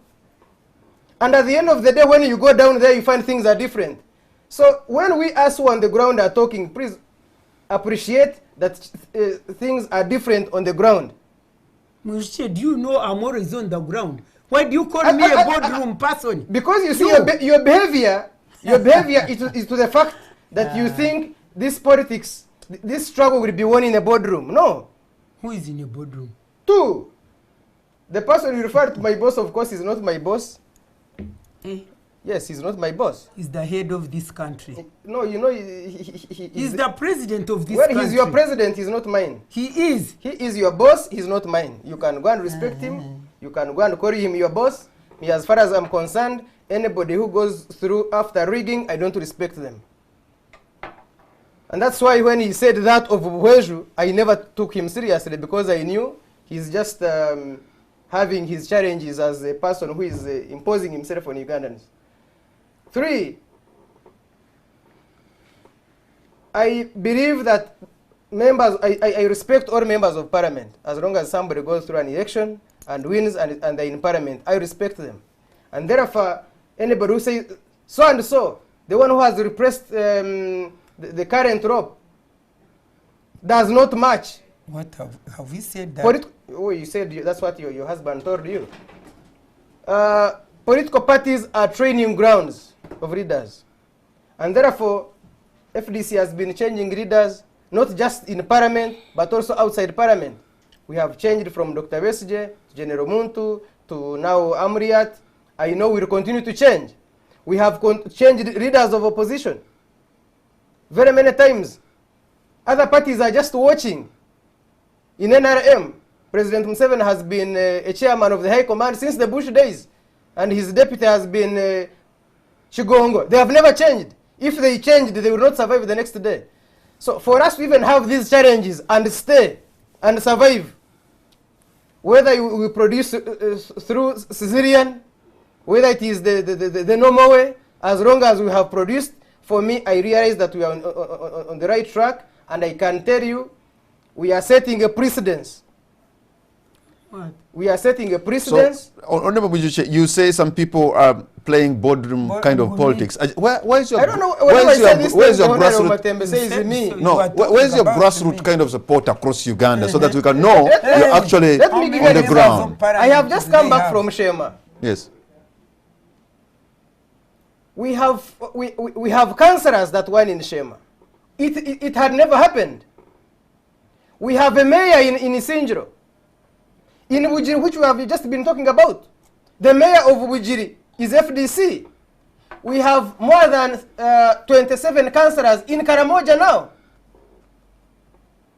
And at the end of the day, when you go down there, you find things are different. So when we us who on the ground are talking, please appreciate that things are different on the ground. Moshe, do you know I'm always on the ground? Why do you call me a boardroom person? Because you see your behavior is to the fact that you think this politics, this struggle will be won in a boardroom. No. Who is in a boardroom? Two. The person you refer to my boss, of course, is not my boss. Yes, he's not my boss. He's the head of this country. No, you know, he's the president of this country. Well, he's your president, he's not mine. He is. He is your boss, he's not mine. You can go and respect him. You can go and call him your boss. Me, as far as I'm concerned, anybody who goes through after rigging, I don't respect them. And that's why when he said that of Bweju, I never took him seriously because I knew he's just having his challenges as a person who is imposing himself on Ugandans. 3, I believe that members, I respect all members of parliament. As long as somebody goes through an election and wins and they're in parliament, I respect them. And therefore, anybody who says so and so, the one who has repressed the current rope, does not match. What have we said that? You said that's what your husband told you. Political parties are training grounds of leaders. And therefore, FDC has been changing leaders, not just in parliament, but also outside parliament. We have changed from Dr. Besije to General Muntu to now Amriat. I know we'll continue to change. We have changed leaders of opposition very many times. Other parties are just watching. In NRM, President Museveni has been a chairman of the High Command since the Bush days, and his deputy has been Chigongo. They have never changed. If they changed, they will not survive the next day. So for us to even have these challenges and stay and survive, whether we produce through Caesarean, whether it is the normal way, as long as we have produced, for me, I realize that we are on the right track, and I can tell you, we are setting a precedence. What? We are setting a precedence. So, Honorable, you say some people are playing boardroom kind of politics. Where's your? I don't know. Where's your grassroots? Says me. No, where's your grassroots kind of support across Uganda so that we can know you're actually on the ground? I have just come back from Shema. Yes. We have councillors that won in Shema. It had never happened. We have a mayor in Isinjiro, in Bujiri, which we have just been talking about. The mayor of Bujiri is FDC. We have more than 27 councillors in Karamoja now.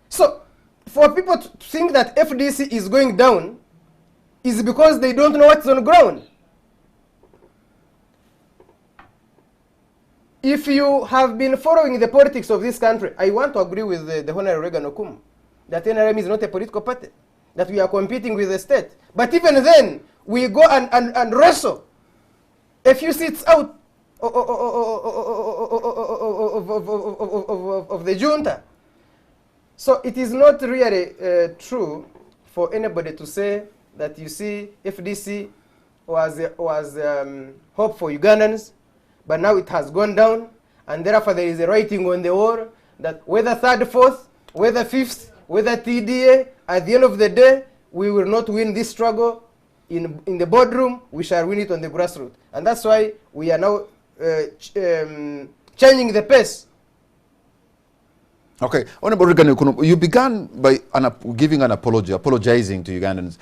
So, for people to think that FDC is going down is because they don't know what's on the ground. If you have been following the politics of this country, I want to agree with the Honorable Regan Okumu that NRM is not a political party, that we are competing with the state. But even then, we go and wrestle a few seats out of the junta. So it is not really true for anybody to say that, you see, FDC was hope for Ugandans, but now it has gone down, and therefore there is a writing on the wall that whether third, fourth, whether fifth, whether TDA, at the end of the day, we will not win this struggle in the boardroom, we shall win it on the grassroots. And that's why we are now changing the pace. Okay, Honorable Regan, you began by apologizing to Ugandans.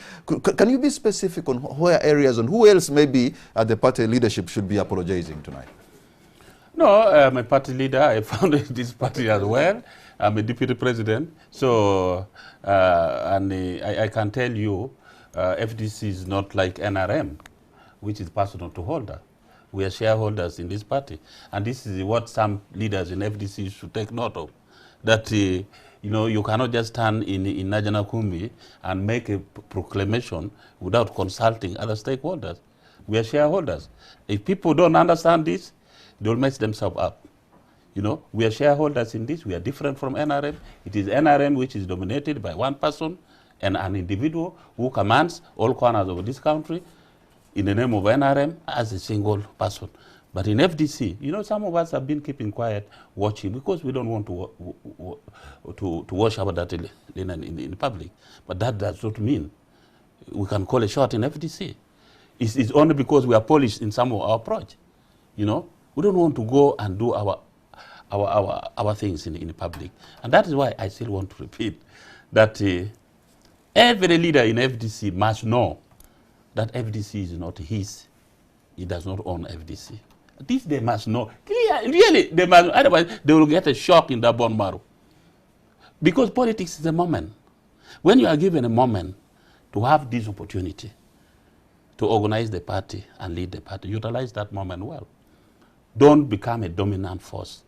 Can you be specific on where areas and who else maybe at the party leadership should be apologizing tonight? No, I'm a party leader. I founded this party as well. I'm a deputy president. So, I can tell you, FDC is not like NRM, which is personal to holder. We are shareholders in this party. And this is what some leaders in FDC should take note of. That, you know, you cannot just stand in Najana Kumbi and make a proclamation without consulting other stakeholders. We are shareholders. If people don't understand this, they'll mess themselves up. You know, we are shareholders in this. We are different from NRM. It is NRM which is dominated by one person and an individual who commands all corners of this country in the name of NRM as a single person. But in FDC, you know, some of us have been keeping quiet, watching, because we don't want to wash our dirty linen in public. But that does not mean we can call a shot in FDC. It's only because we are polished in some of our approach. You know, we don't want to go and do our things in the public. And that is why I still want to repeat that every leader in FDC must know that FDC is not his. He does not own FDC. This they must know. Really, they must, otherwise they will get a shock in their bone marrow. Because politics is a moment. When you are given a moment to have this opportunity to organize the party and lead the party, utilize that moment well. Don't become a dominant force.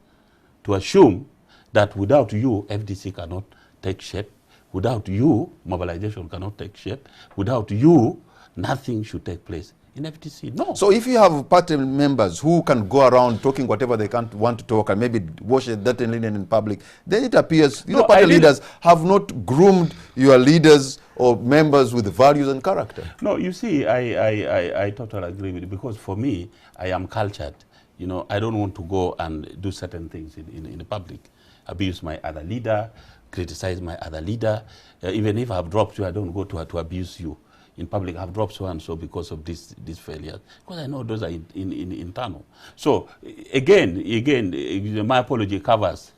To assume that without you, FDC cannot take shape. Without you, mobilization cannot take shape. Without you, nothing should take place in FDC. No. So if you have party members who can go around talking whatever they can't want to talk and maybe wash a dirty linen in public, then it appears your party leaders have not groomed your leaders or members with values and character. No, you see, I totally agree with you, because for me, I am cultured. You know, I don't want to go and do certain things in the public. Abuse my other leader, criticize my other leader. Even if I've dropped you, I don't go to abuse you. In public, I've dropped so and so because of this failure. Because I know those are internal. So again, my apology covers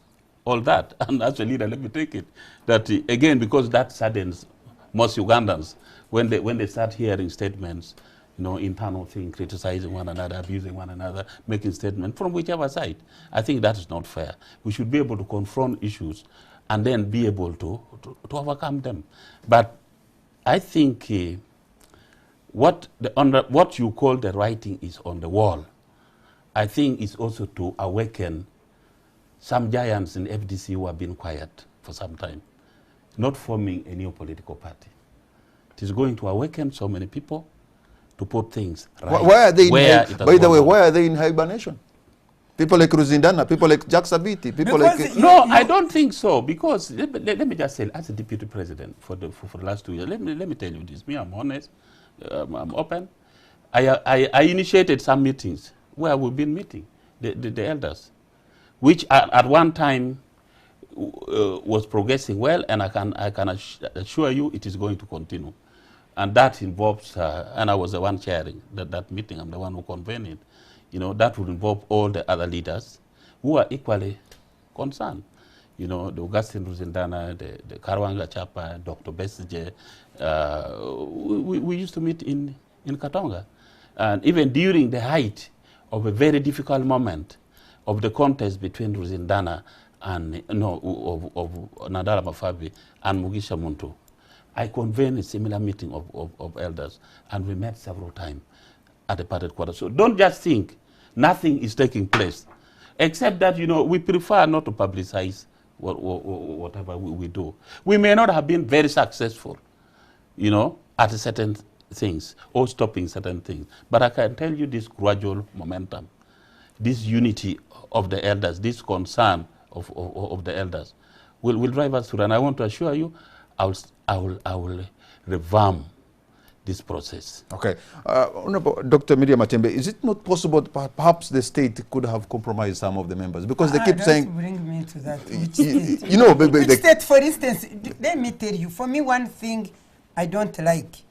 all that. And as a leader, let me take it. That again, because that saddens most Ugandans when they start hearing statements, you know, internal thing, criticizing one another, abusing one another, making statements from whichever side. I think that is not fair. We should be able to confront issues and then be able to overcome them. But I think what you call the writing is on the wall, I think is also to awaken some giants in FDC who have been quiet for some time, not forming a new political party. It is going to awaken so many people to put things right. Why are they by the way, why are they in hibernation? People like Ruzindana, people like Jack Sabiti, people like... No, I don't think so, because let me just say, as a deputy president for the last 2 years, let me tell you this. Me, I'm honest, I'm open. I initiated some meetings where we've been meeting the elders, which at one time was progressing well, and I can assure you it is going to continue. And that involves, and I was the one chairing that meeting, I'm the one who convened it. You know, that would involve all the other leaders who are equally concerned. you know, the Augustine Ruzindana, the Karwanga Chapa, Dr. Besije, we used to meet in Katonga. And even during the height of a very difficult moment of the contest between Ruzindana and, of Nadala Mafabi and Mugisha Muntu, I convened a similar meeting of elders, and we met several times at the parted quarter. So don't just think nothing is taking place, except that, you know, we prefer not to publicize whatever we do. We may not have been very successful, you know, at certain things or stopping certain things, but I can tell you this gradual momentum, this unity of the elders, this concern of the elders will drive us through. And I want to assure you, I will revamp this process. Okay. Honorable Dr. Miriam Matembe, is it not possible that perhaps the state could have compromised some of the members? Because they keep saying... Bring me to that. Which state? You know, which state, for instance, let me tell you, for me, one thing I don't like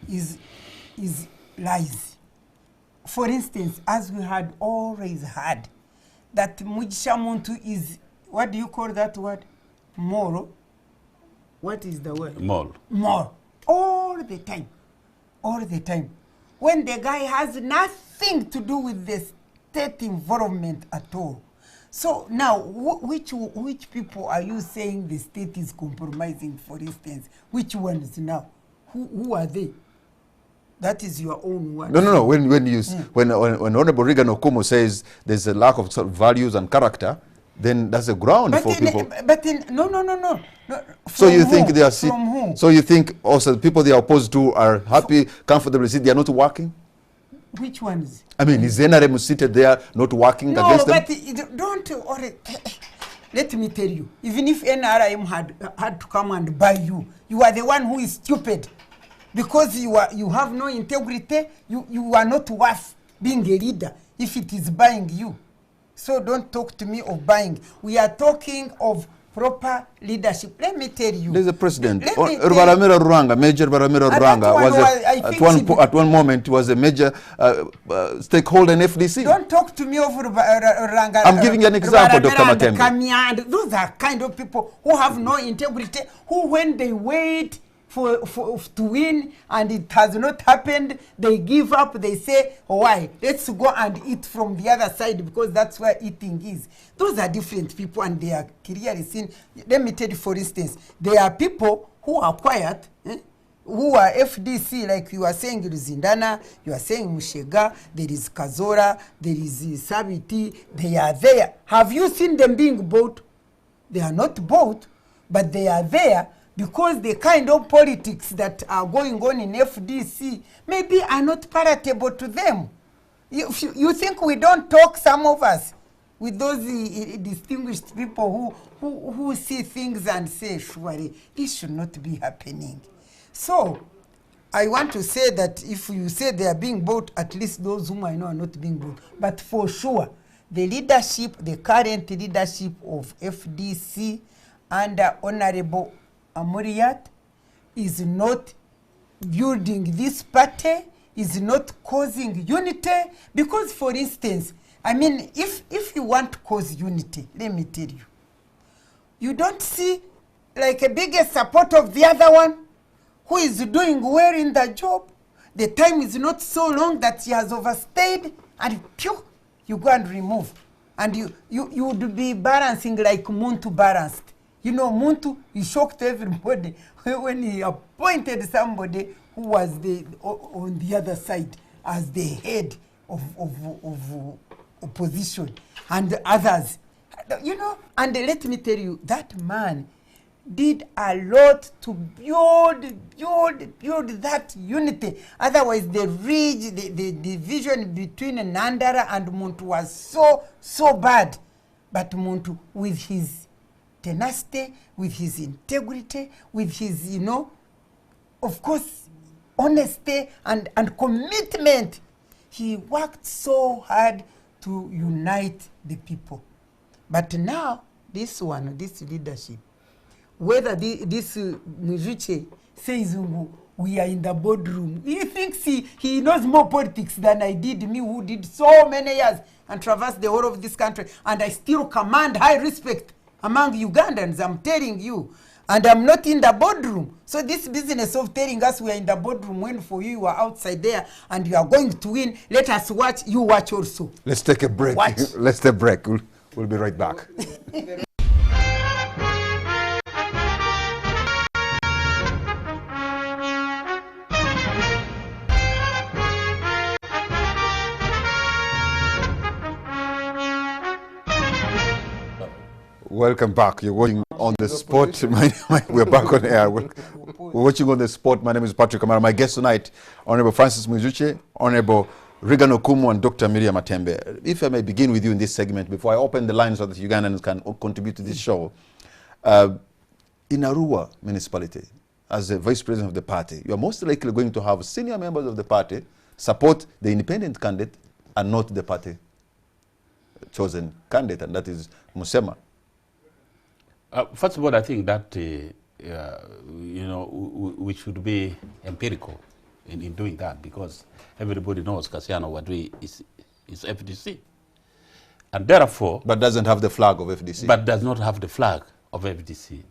is lies. For instance, as we had always had, that Mugisha Muntu is, what do you call that word? Moral. What is the word? More. All the time. All the time. When the guy has nothing to do with the state involvement at all. So now, which people are you saying the state is compromising, for instance? Which ones now? Who are they? That is your own one. No. When Honorable Regan Okumu says there's a lack of values and character, then that's a ground for people. No. So you think they are from who? So you think also the people they are opposed to are happy, comfortably seated, they are not working? Which ones? I mean, is NRM seated there not working against them? No, but let me tell you, even if NRM had to come and buy you, you are the one who is stupid. Because you have no integrity, you are not worth being a leader if it is buying you. So don't talk to me of buying. We are talking of proper leadership. Let me tell you. There's a president. Major Baramira Ruranga, at one moment was a major stakeholder in FDC. Don't talk to me of Ruranga. I'm giving you an example, Dr. Matembe. Those are kind of people who have no integrity, who when they wait to win and it has not happened, they give up, they say, why? Let's go and eat from the other side because that's where eating is. Those are different people and they are clearly seen. Let me tell you, for instance, there are people who are quiet, who are FDC, like you are saying Ruzindana, you are saying Mushega, there is Kazora, there is Sabiti, they are there. Have you seen them being bought? They are not bought, but they are there because the kind of politics that are going on in FDC maybe are not palatable to them. You think we don't talk, some of us, with those distinguished people who see things and say, surely, this should not be happening. So, I want to say that if you say they are being bought, at least those whom I know are not being bought. But for sure, the leadership, the current leadership of FDC under Honorable Amuriat is not building this party, is not causing unity. Because, for instance, I mean, if you want to cause unity, let me tell you, you don't see like a bigger support of the other one who is doing well in the job. The time is not so long that he has overstayed, and you go and remove. And you would be balancing like Muntu balanced. You know, Muntu, he shocked everybody when he appointed somebody who was on the other side as the head of opposition and others. You know, and let me tell you, that man did a lot to build that unity. Otherwise, the division between Nandara and Muntu was so bad. But Muntu, with his tenacity, with his integrity, with his, of course, honesty and commitment, he worked so hard to unite the people. But now, this leadership, whether this Mujuche says we are in the boardroom, he thinks he knows more politics than I did, me who did so many years and traversed the whole of this country, and I still command high respect among Ugandans, I'm telling you. And I'm not in the boardroom. So this business of telling us we are in the boardroom when for you are outside there and you are going to win, let us watch, you watch also. Let's take a break. Watch. Let's take a break. We'll be right back. Welcome back. You're watching On the Spot. We're back on air. We're watching On the Spot. My name is Patrick Kamara. My guest tonight, Honorable Francis Mwizuche, Honorable Regan Okumu, and Dr. Miriam Matembe. If I may begin with you in this segment, before I open the lines so that Ugandans can contribute to this show. In Arua municipality, as the vice president of the party, you are most likely going to have senior members of the party support the independent candidate and not the party chosen candidate, and that is Musema. First of all, I think that you know, we should be empirical in doing that, because everybody knows Kasiano Wadri is FDC, and therefore, but doesn't have the flag of FDC. But does not have the flag of FDC,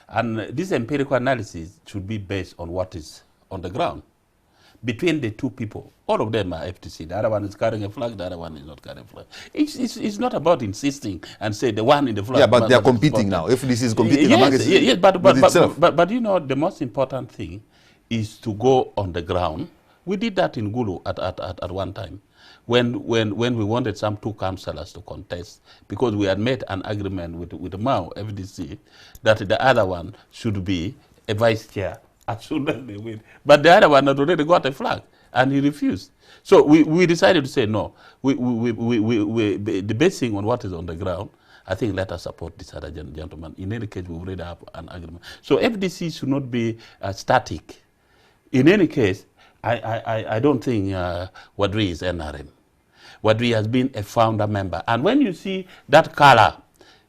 and this empirical analysis should be based on what is on the ground between the two people. All of them are FDC. The other one is carrying a flag, the other one is not carrying a flag. It's not about insisting and say the one in the flag. Yeah, but they are competing now. FDC is competing among itself. But you know, the most important thing is to go on the ground. We did that in Gulu at one time, when we wanted some two councillors to contest, because we had made an agreement with Mao, FDC, that the other one should be a vice chair as soon as they win. But the other one had already got a flag, and he refused. So we decided to say no. The basing on what is on the ground, I think let us support this other gentleman. In any case, we already have an agreement. So FDC should not be static. In any case, I don't think Wadri is NRM. Wadri has been a founder member. And when you see that color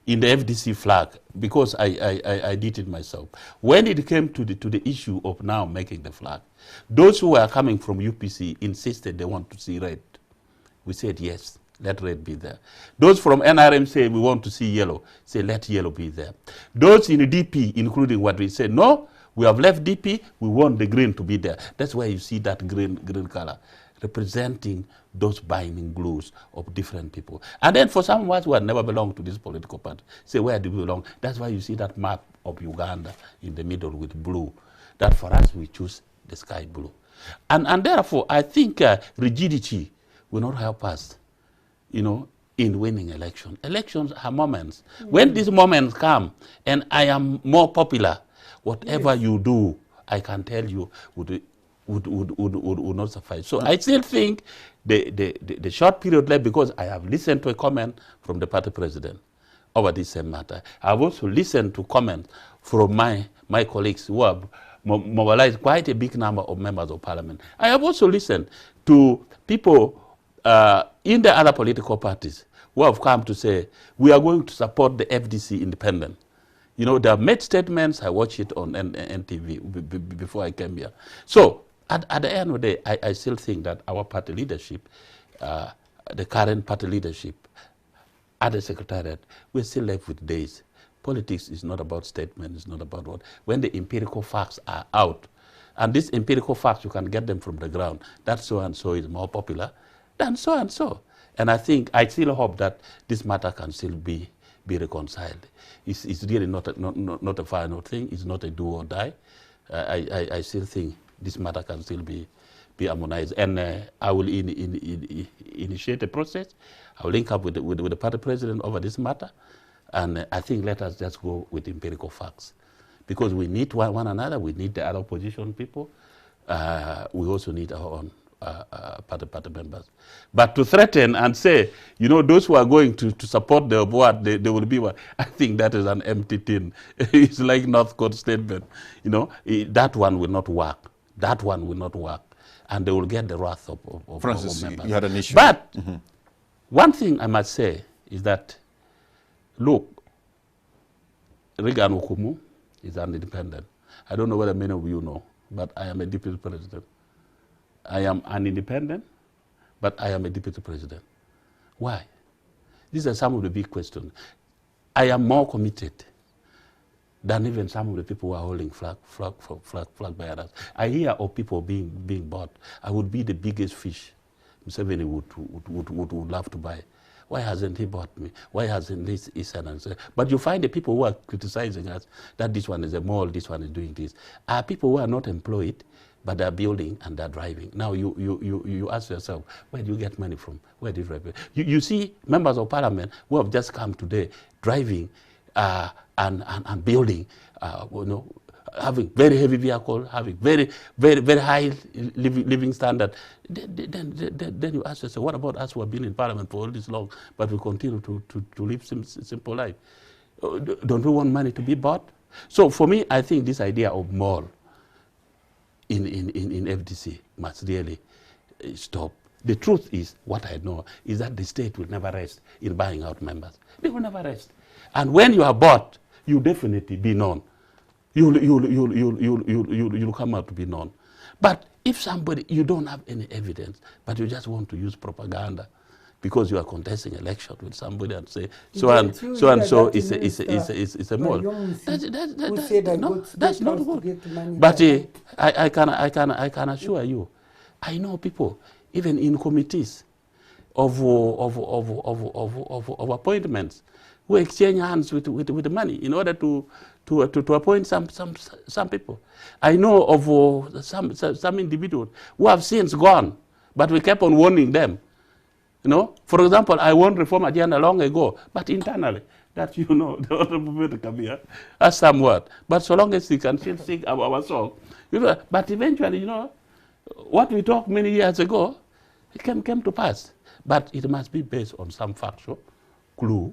in the FDC flag, because I did it myself, when it came to the issue of now making the flag, those who were coming from UPC insisted they want to see red. We said yes, let red be there. Those from NRM say we want to see yellow, say let yellow be there. Those in the DP, including Wadri, said no, we have left DP, we want the green to be there. That's why you see that green color, representing those binding glues of different people. And then for some of us who had never belonged to this political party, say, where do we belong? That's why you see that map of Uganda in the middle with blue. That for us, we choose the sky blue. And therefore, I think rigidity will not help us, you know, in winning election. Elections are moments. When these moments come, and I am more popular, whatever you do, I can tell you, would not suffice. So I still think the short period left, because I have listened to a comment from the party president over this same matter. I have also listened to comments from my colleagues who have mobilized quite a big number of members of parliament. I have also listened to people in the other political parties who have come to say, we are going to support the FDC independent. You know, they have made statements. I watched it on NTV before I came here. So at the end of the day, I still think that our party leadership, the current party leadership, at the secretariat, we're still left with days. Politics is not about statements, it's not about what. When the empirical facts are out, and these empirical facts, you can get them from the ground, that so-and-so is more popular than so-and-so. And I still hope that this matter can still be reconciled. It's really not a final thing. It's not a do or die. I still think this matter can still be harmonized. And I will initiate a process. I will link up with the party president over this matter. And I think let us just go with empirical facts. Because we need one another. We need the other opposition people. We also need our own party members. But to threaten and say, you know, those who are going to support the board, they will be one. I think that is an empty thing. It's like North Coast statement. You know, that one will not work. That one will not work. And they will get the wrath of Francis, members. you had an issue. But one thing I must say is that, look, Regan Okumu is an independent. I don't know whether many of you know, but I am a deputy president. I am an independent, but I am a deputy president. Why? These are some of the big questions. I am more committed than even some of the people who are holding flag bearers. I hear of people being bought. I would be the biggest fish Museveni would love to buy. Why hasn't he bought me? Why hasn't this Isan and so? But you find the people who are criticizing us that this one is a mall, this one is doing this, are people who are not employed, but they're building and they're driving. Now you ask yourself, where do you get money from? Where do you see members of parliament who have just come today driving and building, having very heavy vehicle, having very high living standard. Then you ask yourself, what about us who have been in parliament for all this long, but we continue to live simple life? Don't we want money to be bought? So for me, I think this idea of mall in FDC must really stop. The truth is, what I know is that the state will never rest in buying out members. They will never rest. And when you are bought, you definitely be known. You'll come out to be known. But if somebody, you don't have any evidence, but you just want to use propaganda because you are contesting election with somebody and say so and so is a mole. That's not good. But I can assure you, I know people even in committees of appointments who exchange hands with the money in order to appoint some people. I know of some individuals who have since gone, but we kept on warning them. For example, I won reform agenda long ago, but internally, that the other movement come here as somewhat. But so long as we can still sing our song, but eventually, what we talked many years ago, it came to pass. But it must be based on some factual clue,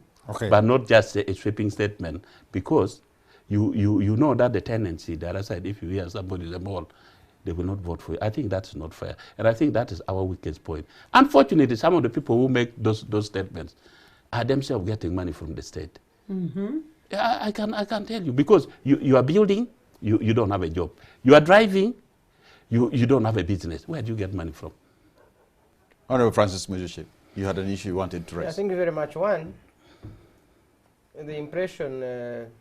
but not just a sweeping statement, because you know that the tendency, the other side, if you hear somebody in the mall, they will not vote for you. I think that's not fair. And I think that is our weakest point. Unfortunately, some of the people who make those statements are themselves getting money from the state. Mm-hmm. I can tell you, because you are building, you don't have a job. You are driving, you don't have a business. Where do you get money from? Honorable Francis Mujushe, you had an issue you wanted to raise. Yeah, thank you very much. One, the impression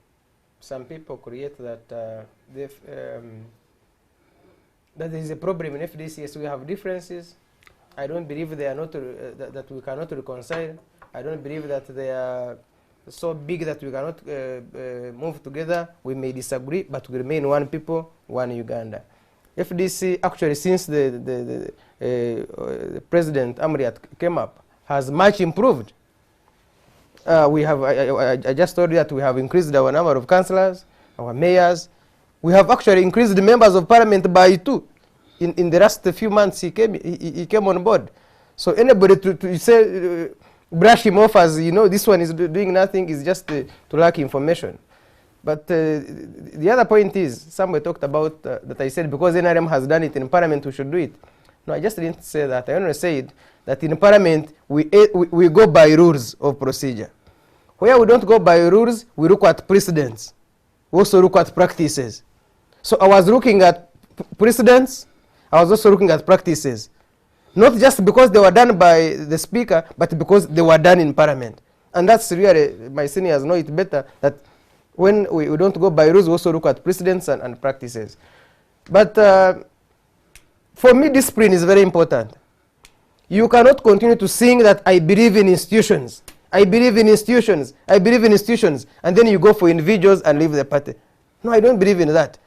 some people create that that there is a problem in FDC. Yes, we have differences. I don't believe they are not that we cannot reconcile. I don't believe that they are so big that we cannot move together. We may disagree, but we remain one people, one Uganda. FDC actually, since the President Amriat came up, has much improved. We have, I just told you that we have increased our number of councillors, our mayors. We have actually increased the members of parliament by 2. In the last few months he came on board. So anybody to say, brush him off as, this one is doing nothing, is just to lack information. But the other point is, somebody talked about that I said because NRM has done it in parliament, we should do it. No, I just didn't say that. I only said that in parliament, we go by rules of procedure. Where we don't go by rules, we look at precedents. We also look at practices. So I was looking at precedents, I was also looking at practices. Not just because they were done by the speaker, but because they were done in parliament. And that's really, my seniors know it better, that when we don't go by rules, we also look at precedents and practices. But for me, discipline is very important. You cannot continue to sing that I believe in institutions. I believe in institutions. I believe in institutions. And then you go for individuals and leave the party. No, I don't believe in that.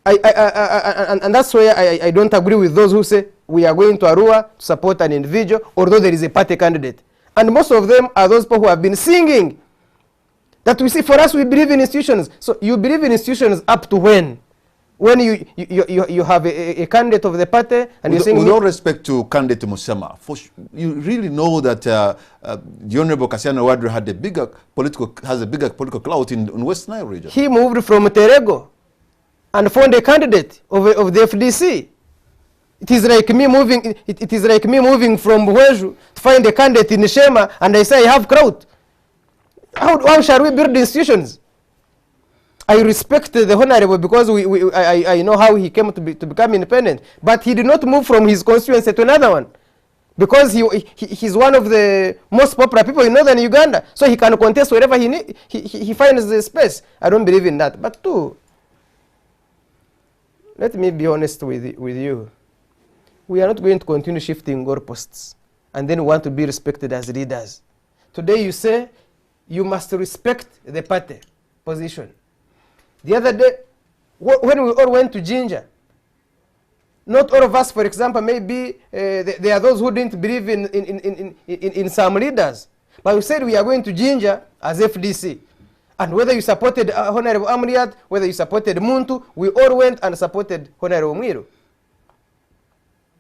And that's why I don't agree with those who say we are going to Arua to support an individual, although there is a party candidate. And most of them are those people who have been singing that we see. For us, we believe in institutions. So you believe in institutions up to when? When you have a candidate of the party and you saying... With all respect to candidate Musema, you really know that the Honorable Kasiano Wadri has a bigger political clout in West Nile region. He moved from Terego and found a candidate of the FDC. It is like me moving. It is like me moving from Bueju to find a candidate in Shema, and I say I have crowd. How shall we build institutions? I respect the Honorable because I know how he came to become independent, but he did not move from his constituency to another one. because he's one of the most popular people in northern Uganda, so he can contest wherever he finds the space. I don't believe in that. But two, let me be honest with you. We are not going to continue shifting goalposts and then want to be respected as leaders. Today you say you must respect the party position. The other day, when we all went to Jinja, not all of us, for example, maybe there are those who didn't believe in some leaders. But we said we are going to Jinja as FDC. And whether you supported Honorable Amriat, whether you supported Muntu, we all went and supported Honorable Mwiru.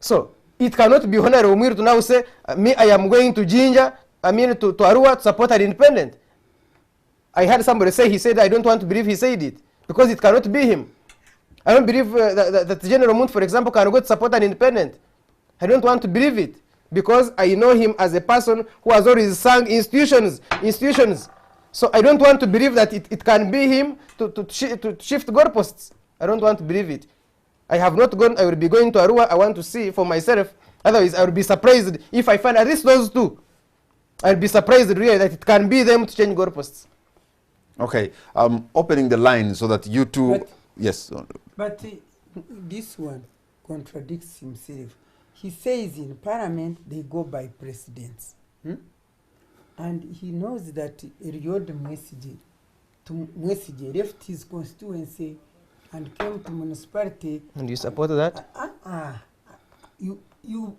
So it cannot be Honorable Mwiru to now say, me, I am going to Jinja, I mean to Arua to support an independent. I heard somebody say, he said, I don't want to believe he said it, because it cannot be him. I don't believe that General Muntu, for example, can go to support an independent. I don't want to believe it, because I know him as a person who has always sung institutions. So I don't want to believe that it can be him to shift goalposts. I don't want to believe it. I have not gone. I will be going to Arua. I want to see for myself. Otherwise, I will be surprised if I find at least those two. I'll be surprised really that it can be them to change goalposts. Okay, I'm opening the line so that you two... But, yes. But this one contradicts himself. He says in Parliament they go by precedents. And he knows that Eliud Mwesigye left his constituency and came to municipality. And you support that? You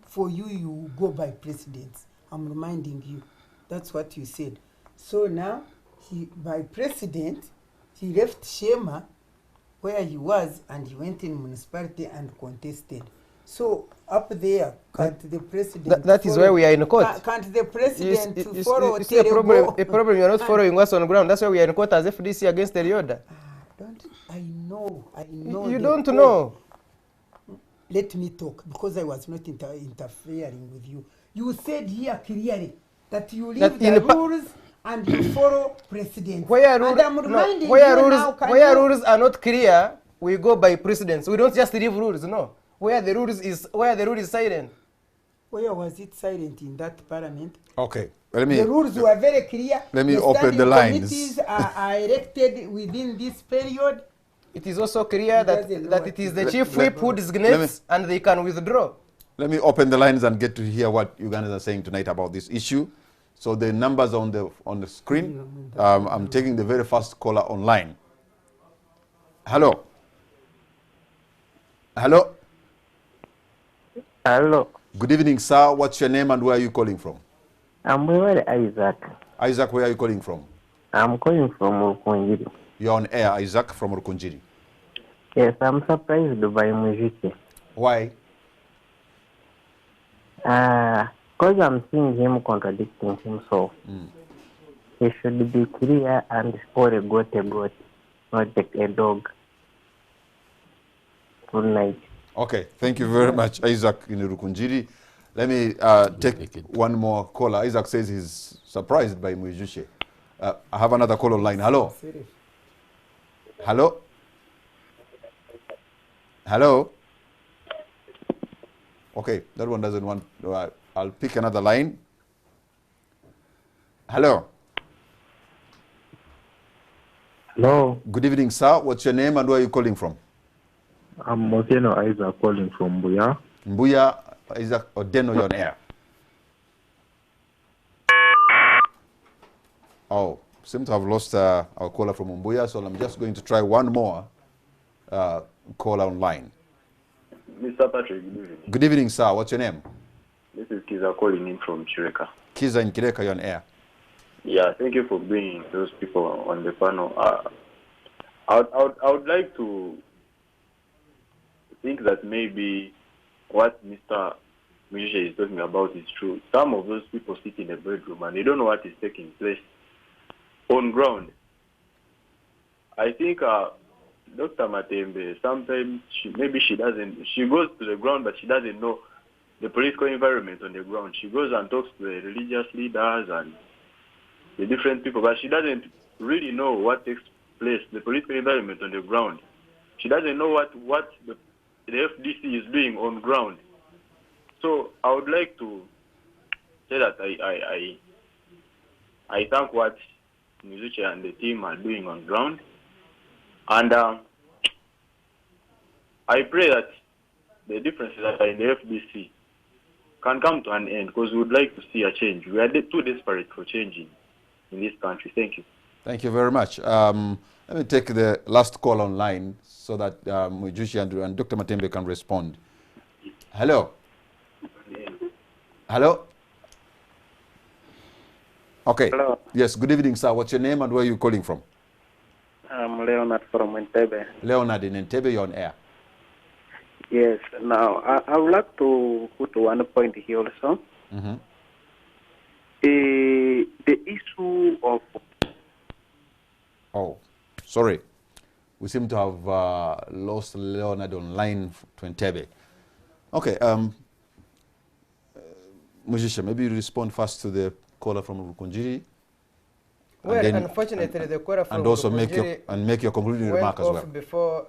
go by precedents. I'm reminding you. That's what you said. So now, by precedent, he left Shema where he was and he went in municipality and contested. So up there, can't the president... That is where we are in court. Can't the president follow... You see a problem, you're not following what's on the ground. That's why we are in court as FDC against Eliud. I know. You don't know. Let me talk, because I was not interfering with you. You said here clearly that you leave the rules and you follow precedents. Where rules are not clear, we go by precedents. We don't just leave rules, no. Where the rule is silent. Where was it silent in that parliament? Okay. The rules were very clear. Let me open the lines. Committees are elected within this period. It is also clear that it is the chief whip who designates and they can withdraw. Let me open the lines and get to hear what Ugandans are saying tonight about this issue. So the numbers on the screen. I'm taking the very first caller online. Hello. Hello. Hello. Good evening, sir. What's your name and where are you calling from? I'm Isaac. Isaac, where are you calling from? I'm calling from Rukunjiri. You're on air, Isaac, from Rukunjiri. Yes, I'm surprised by Mujike. Why? Because I'm seeing him contradicting himself. He should be clear and for a goat, not a dog. Good night. Okay, thank you very much, Isaac in Rukunjiri. Let me take one more caller. Isaac says he's surprised by Mujike. I have another call online. Hello. Hello. Hello. Okay, that one doesn't want. I'll pick another line. Hello. Hello. Good evening, sir. What's your name and where are you calling from? I'm Odeno Isaac calling from Mbuya. Mbuya, Isaac Odeno, you're on air. Oh, seem to have lost our caller from Mbuya, so I'm just going to try one more caller online. Mr. Patrick, good evening. Good evening, sir. What's your name? This is Kiza calling in from Chireka. Kiza in Kireka, you're on air. Yeah, thank you for bringing those people on the panel. I would like to think that maybe what Mr. Mujike is talking about is true. Some of those people sit in a bedroom and they don't know what is taking place on ground. I think Dr. Matembe, sometimes she goes to the ground, but she doesn't know the political environment on the ground. She goes and talks to the religious leaders and the different people, but she doesn't really know what takes place, the political environment on the ground. She doesn't know what the FDC is doing on ground. So I would like to say that I thank what Mizuchi and the team are doing on ground, and I pray that the differences that are in the FDC can come to an end, because we would like to see a change. We are too desperate for changing in this country. Thank you. Thank you very much. Let me take the last call online so that Mizuchi and Dr. Matembe can respond. Hello. Hello. Okay. Hello. Yes, good evening, sir. What's your name and where are you calling from? I'm Leonard from NTV. Leonard in Entebbe, you're on air. Yes. Now, I would like to put one point here also. Mm-hmm. The issue of... Oh, sorry. We seem to have lost Leonard online to Entebbe. Okay. Mujisha, maybe you respond first to the caller from Rukunjiri. Well, unfortunately, the caller from and also Rukunjiri make your concluding remark as well. Before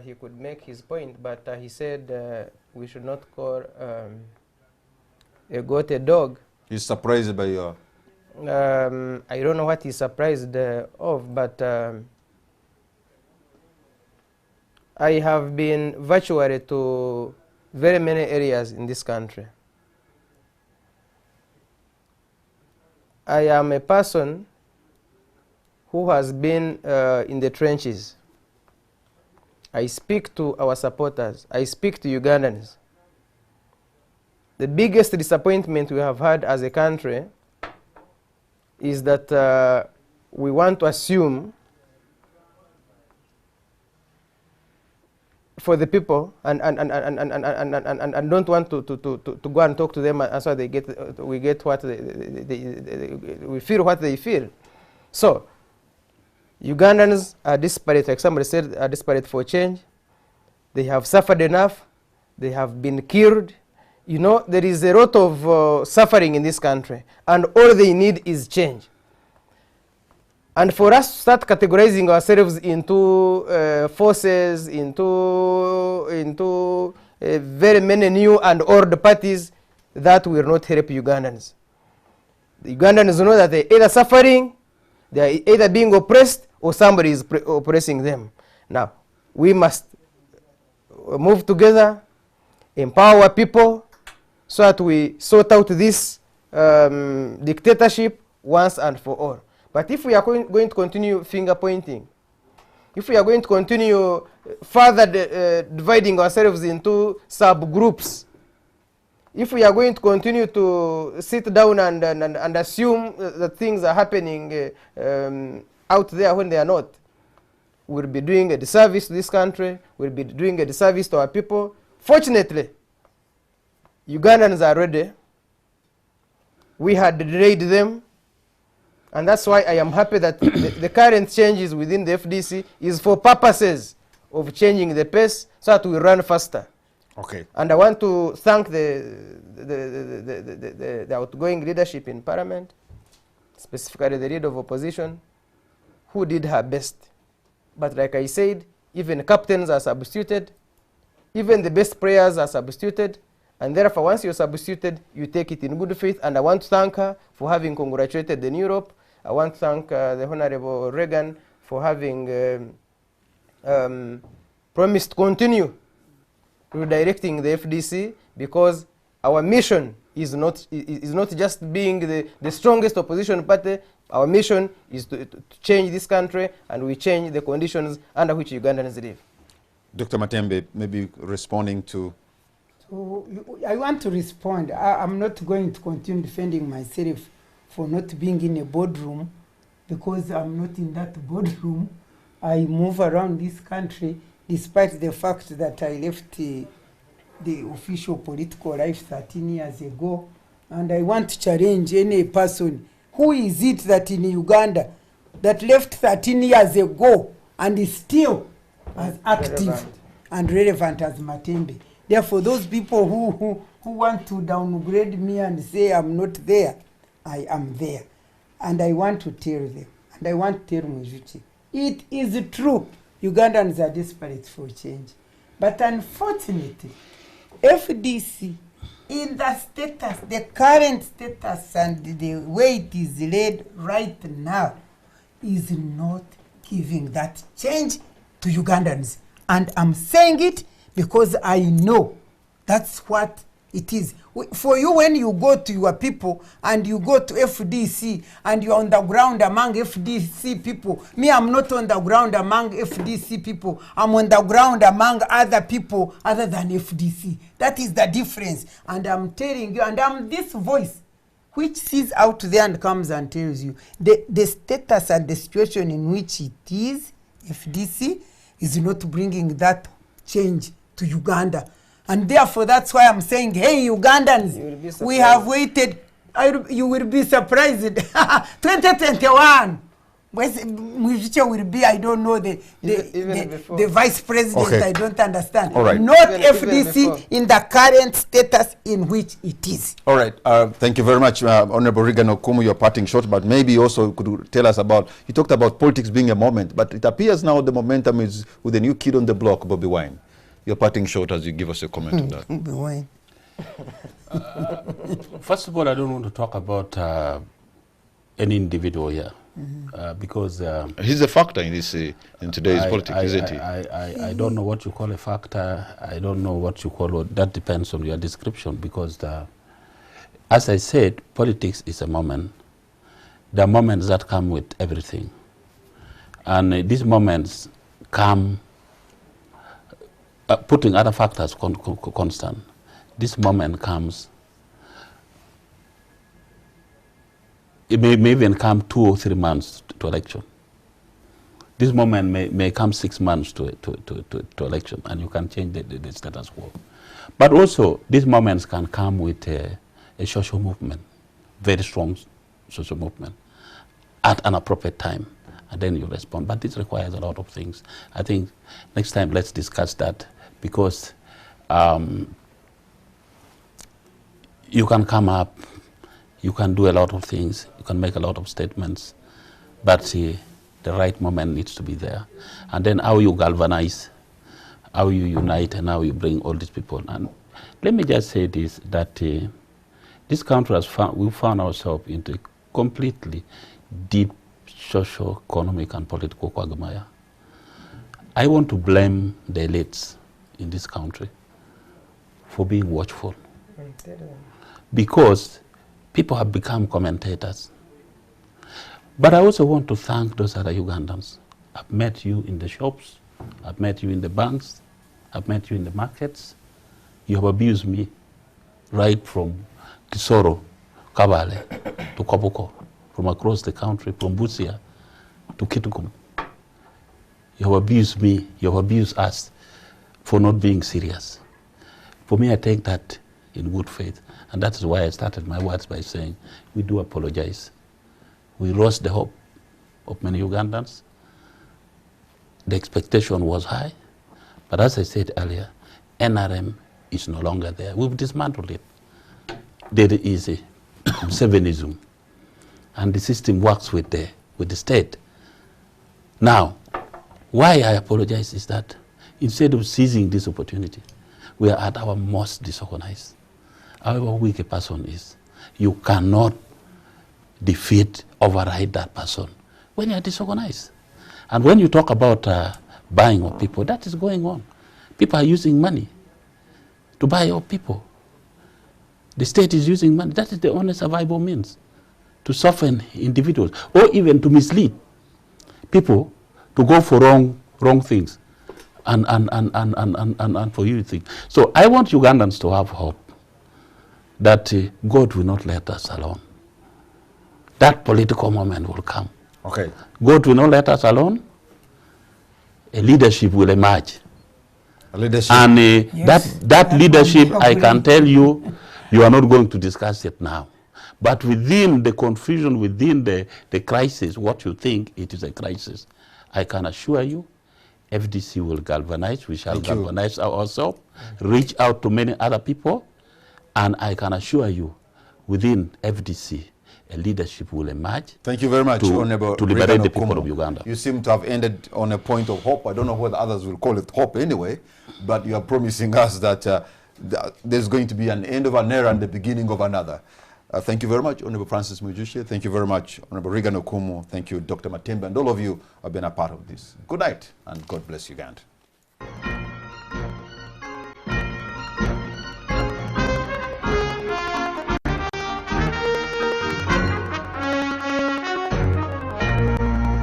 he could make his point, but he said we should not call a goat a dog. He's surprised by your... I don't know what he's surprised of, but I have been virtually to very many areas in this country. I am a person who has been in the trenches. I speak to our supporters. I speak to Ugandans. The biggest disappointment we have had as a country is that we want to assume for the people and don't want to go and talk to them, and so we get what we feel what they feel. So Ugandans are desperate, like somebody said, are desperate for change. They have suffered enough. They have been killed. You know, there is a lot of suffering in this country, and all they need is change. And for us to start categorizing ourselves into forces, into very many new and old parties, that will not help Ugandans. The Ugandans know that they're either suffering, they are either being oppressed, or somebody is oppressing them. Now, we must move together, empower people, so that we sort out this dictatorship once and for all. But if we are going to continue finger pointing, if we are going to continue further dividing ourselves into subgroups, if we are going to continue to sit down and assume that things are happening out there when they are not, we'll be doing a disservice to this country, we'll be doing a disservice to our people. Fortunately, Ugandans are ready. We had delayed them. And that's why I am happy that the current changes within the FDC is for purposes of changing the pace so that we run faster. Okay. And I want to thank the outgoing leadership in Parliament, specifically the leader of opposition, who did her best. But like I said, even captains are substituted, even the best players are substituted, and therefore once you're substituted, you take it in good faith. And I want to thank her for having congratulated the Europe. I want to thank the Honorable Reagan for having promised to continue redirecting the FDC, because our mission is not just being the strongest opposition party. Our mission is to change this country, and we change the conditions under which Ugandans live. Dr. Matembe, maybe responding to... So I want to respond. I'm not going to continue defending myself for not being in a boardroom, because I'm not in that boardroom. I move around this country despite the fact that I left the official political life 13 years ago. And I want to challenge any person, who is it that in Uganda that left 13 years ago and is still as active and relevant as Matembe? Therefore, those people who want to downgrade me and say I'm not there, I am there. And I want to tell them, and I want to tell Mujuchi, it is true, Ugandans are desperate for change. But unfortunately, FDC in the status, the current status and the way it is laid right now is not giving that change to Ugandans. And I'm saying it because I know that's what it is. For you, when you go to your people and you go to FDC and you're on the ground among FDC people, me, I'm not on the ground among FDC people. I'm on the ground among other people other than FDC. That is the difference. And I'm telling you, and I'm this voice which sees out there and comes and tells you the status and the situation in which it is, FDC, is not bringing that change to Uganda. And therefore, that's why I'm saying, hey, Ugandans, we have waited. You will be surprised. 2021. Which will be, I don't know, the vice president, Okay. I don't understand. All right. Not Even FDC before. in the current status in which it is. All right. Thank you very much, Honorable Regan Okumu. You're parting short, but maybe you also could tell us about, you talked about politics being a moment, but it appears now the momentum is with the new kid on the block, Bobby Wine. You're parting short as you give us a comment on that. First of all, I don't want to talk about any individual here. Because He's a factor in this in today's politics, isn't he? I don't know what you call a factor. I don't know what you call it. That depends on your description. Because as I said, politics is a moment. There are moments that come with everything, and these moments come putting other factors constant. This moment comes. It may even come 2 or 3 months to election. This moment may come 6 months to election, and you can change the status quo. But also, these moments can come with a social movement, very strong social movement, at an appropriate time, and then you respond. But this requires a lot of things. I think next time let's discuss that, because you can come up, you can do a lot of things, you can make a lot of statements, but the right moment needs to be there. And then how you galvanize, how you unite, and how you bring all these people. And let me just say this, that this country has we found ourselves into completely deep social, economic, and political quagmire. I want to blame the elites in this country for being watchful. Because people have become commentators. But I also want to thank those other Ugandans. I've met you in the shops, I've met you in the banks, I've met you in the markets. You have abused me right from Kisoro, Kabale, to Koboko, from across the country, from Busia to Kitgum. You have abused me, you have abused us for not being serious. For me, I take that in good faith. And that is why I started my words by saying, we do apologize. We lost the hope of many Ugandans. The expectation was high. But as I said earlier, NRM is no longer there. We've dismantled it. There is a Sevenism. And the system works with the state. Now, why I apologize is that instead of seizing this opportunity, we are at our most disorganized. However weak a person is, you cannot defeat, override that person when you are disorganized. And when you talk about buying of people, that is going on. People are using money to buy up people. The state is using money. That is the only survival means to soften individuals, or even to mislead people to go for wrong things and for you to think. So I want Ugandans to have hope that God will not let us alone. That political moment will come. Okay. God will not let us alone. A leadership will emerge. A leadership. And Yes. that leadership, I can tell you, you are not going to discuss it now. But within the confusion, within the crisis, what you think it is a crisis, I can assure you, FDC will galvanize, we shall galvanize ourselves, reach out to many other people, and I can assure you, within FDC, a leadership will emerge. Thank you very much, Honorable to liberate the Regan people Okumu. of Uganda. You seem to have ended on a point of hope. I don't know whether others will call it hope anyway, but you are promising us that there's going to be an end of an era and the beginning of another. Thank you very much, Honorable Francis Mujushe. Thank you very much, Honorable Regan Okumu. Thank you, Dr. Matembe, and all of you have been a part of this. Good night, and God bless Uganda.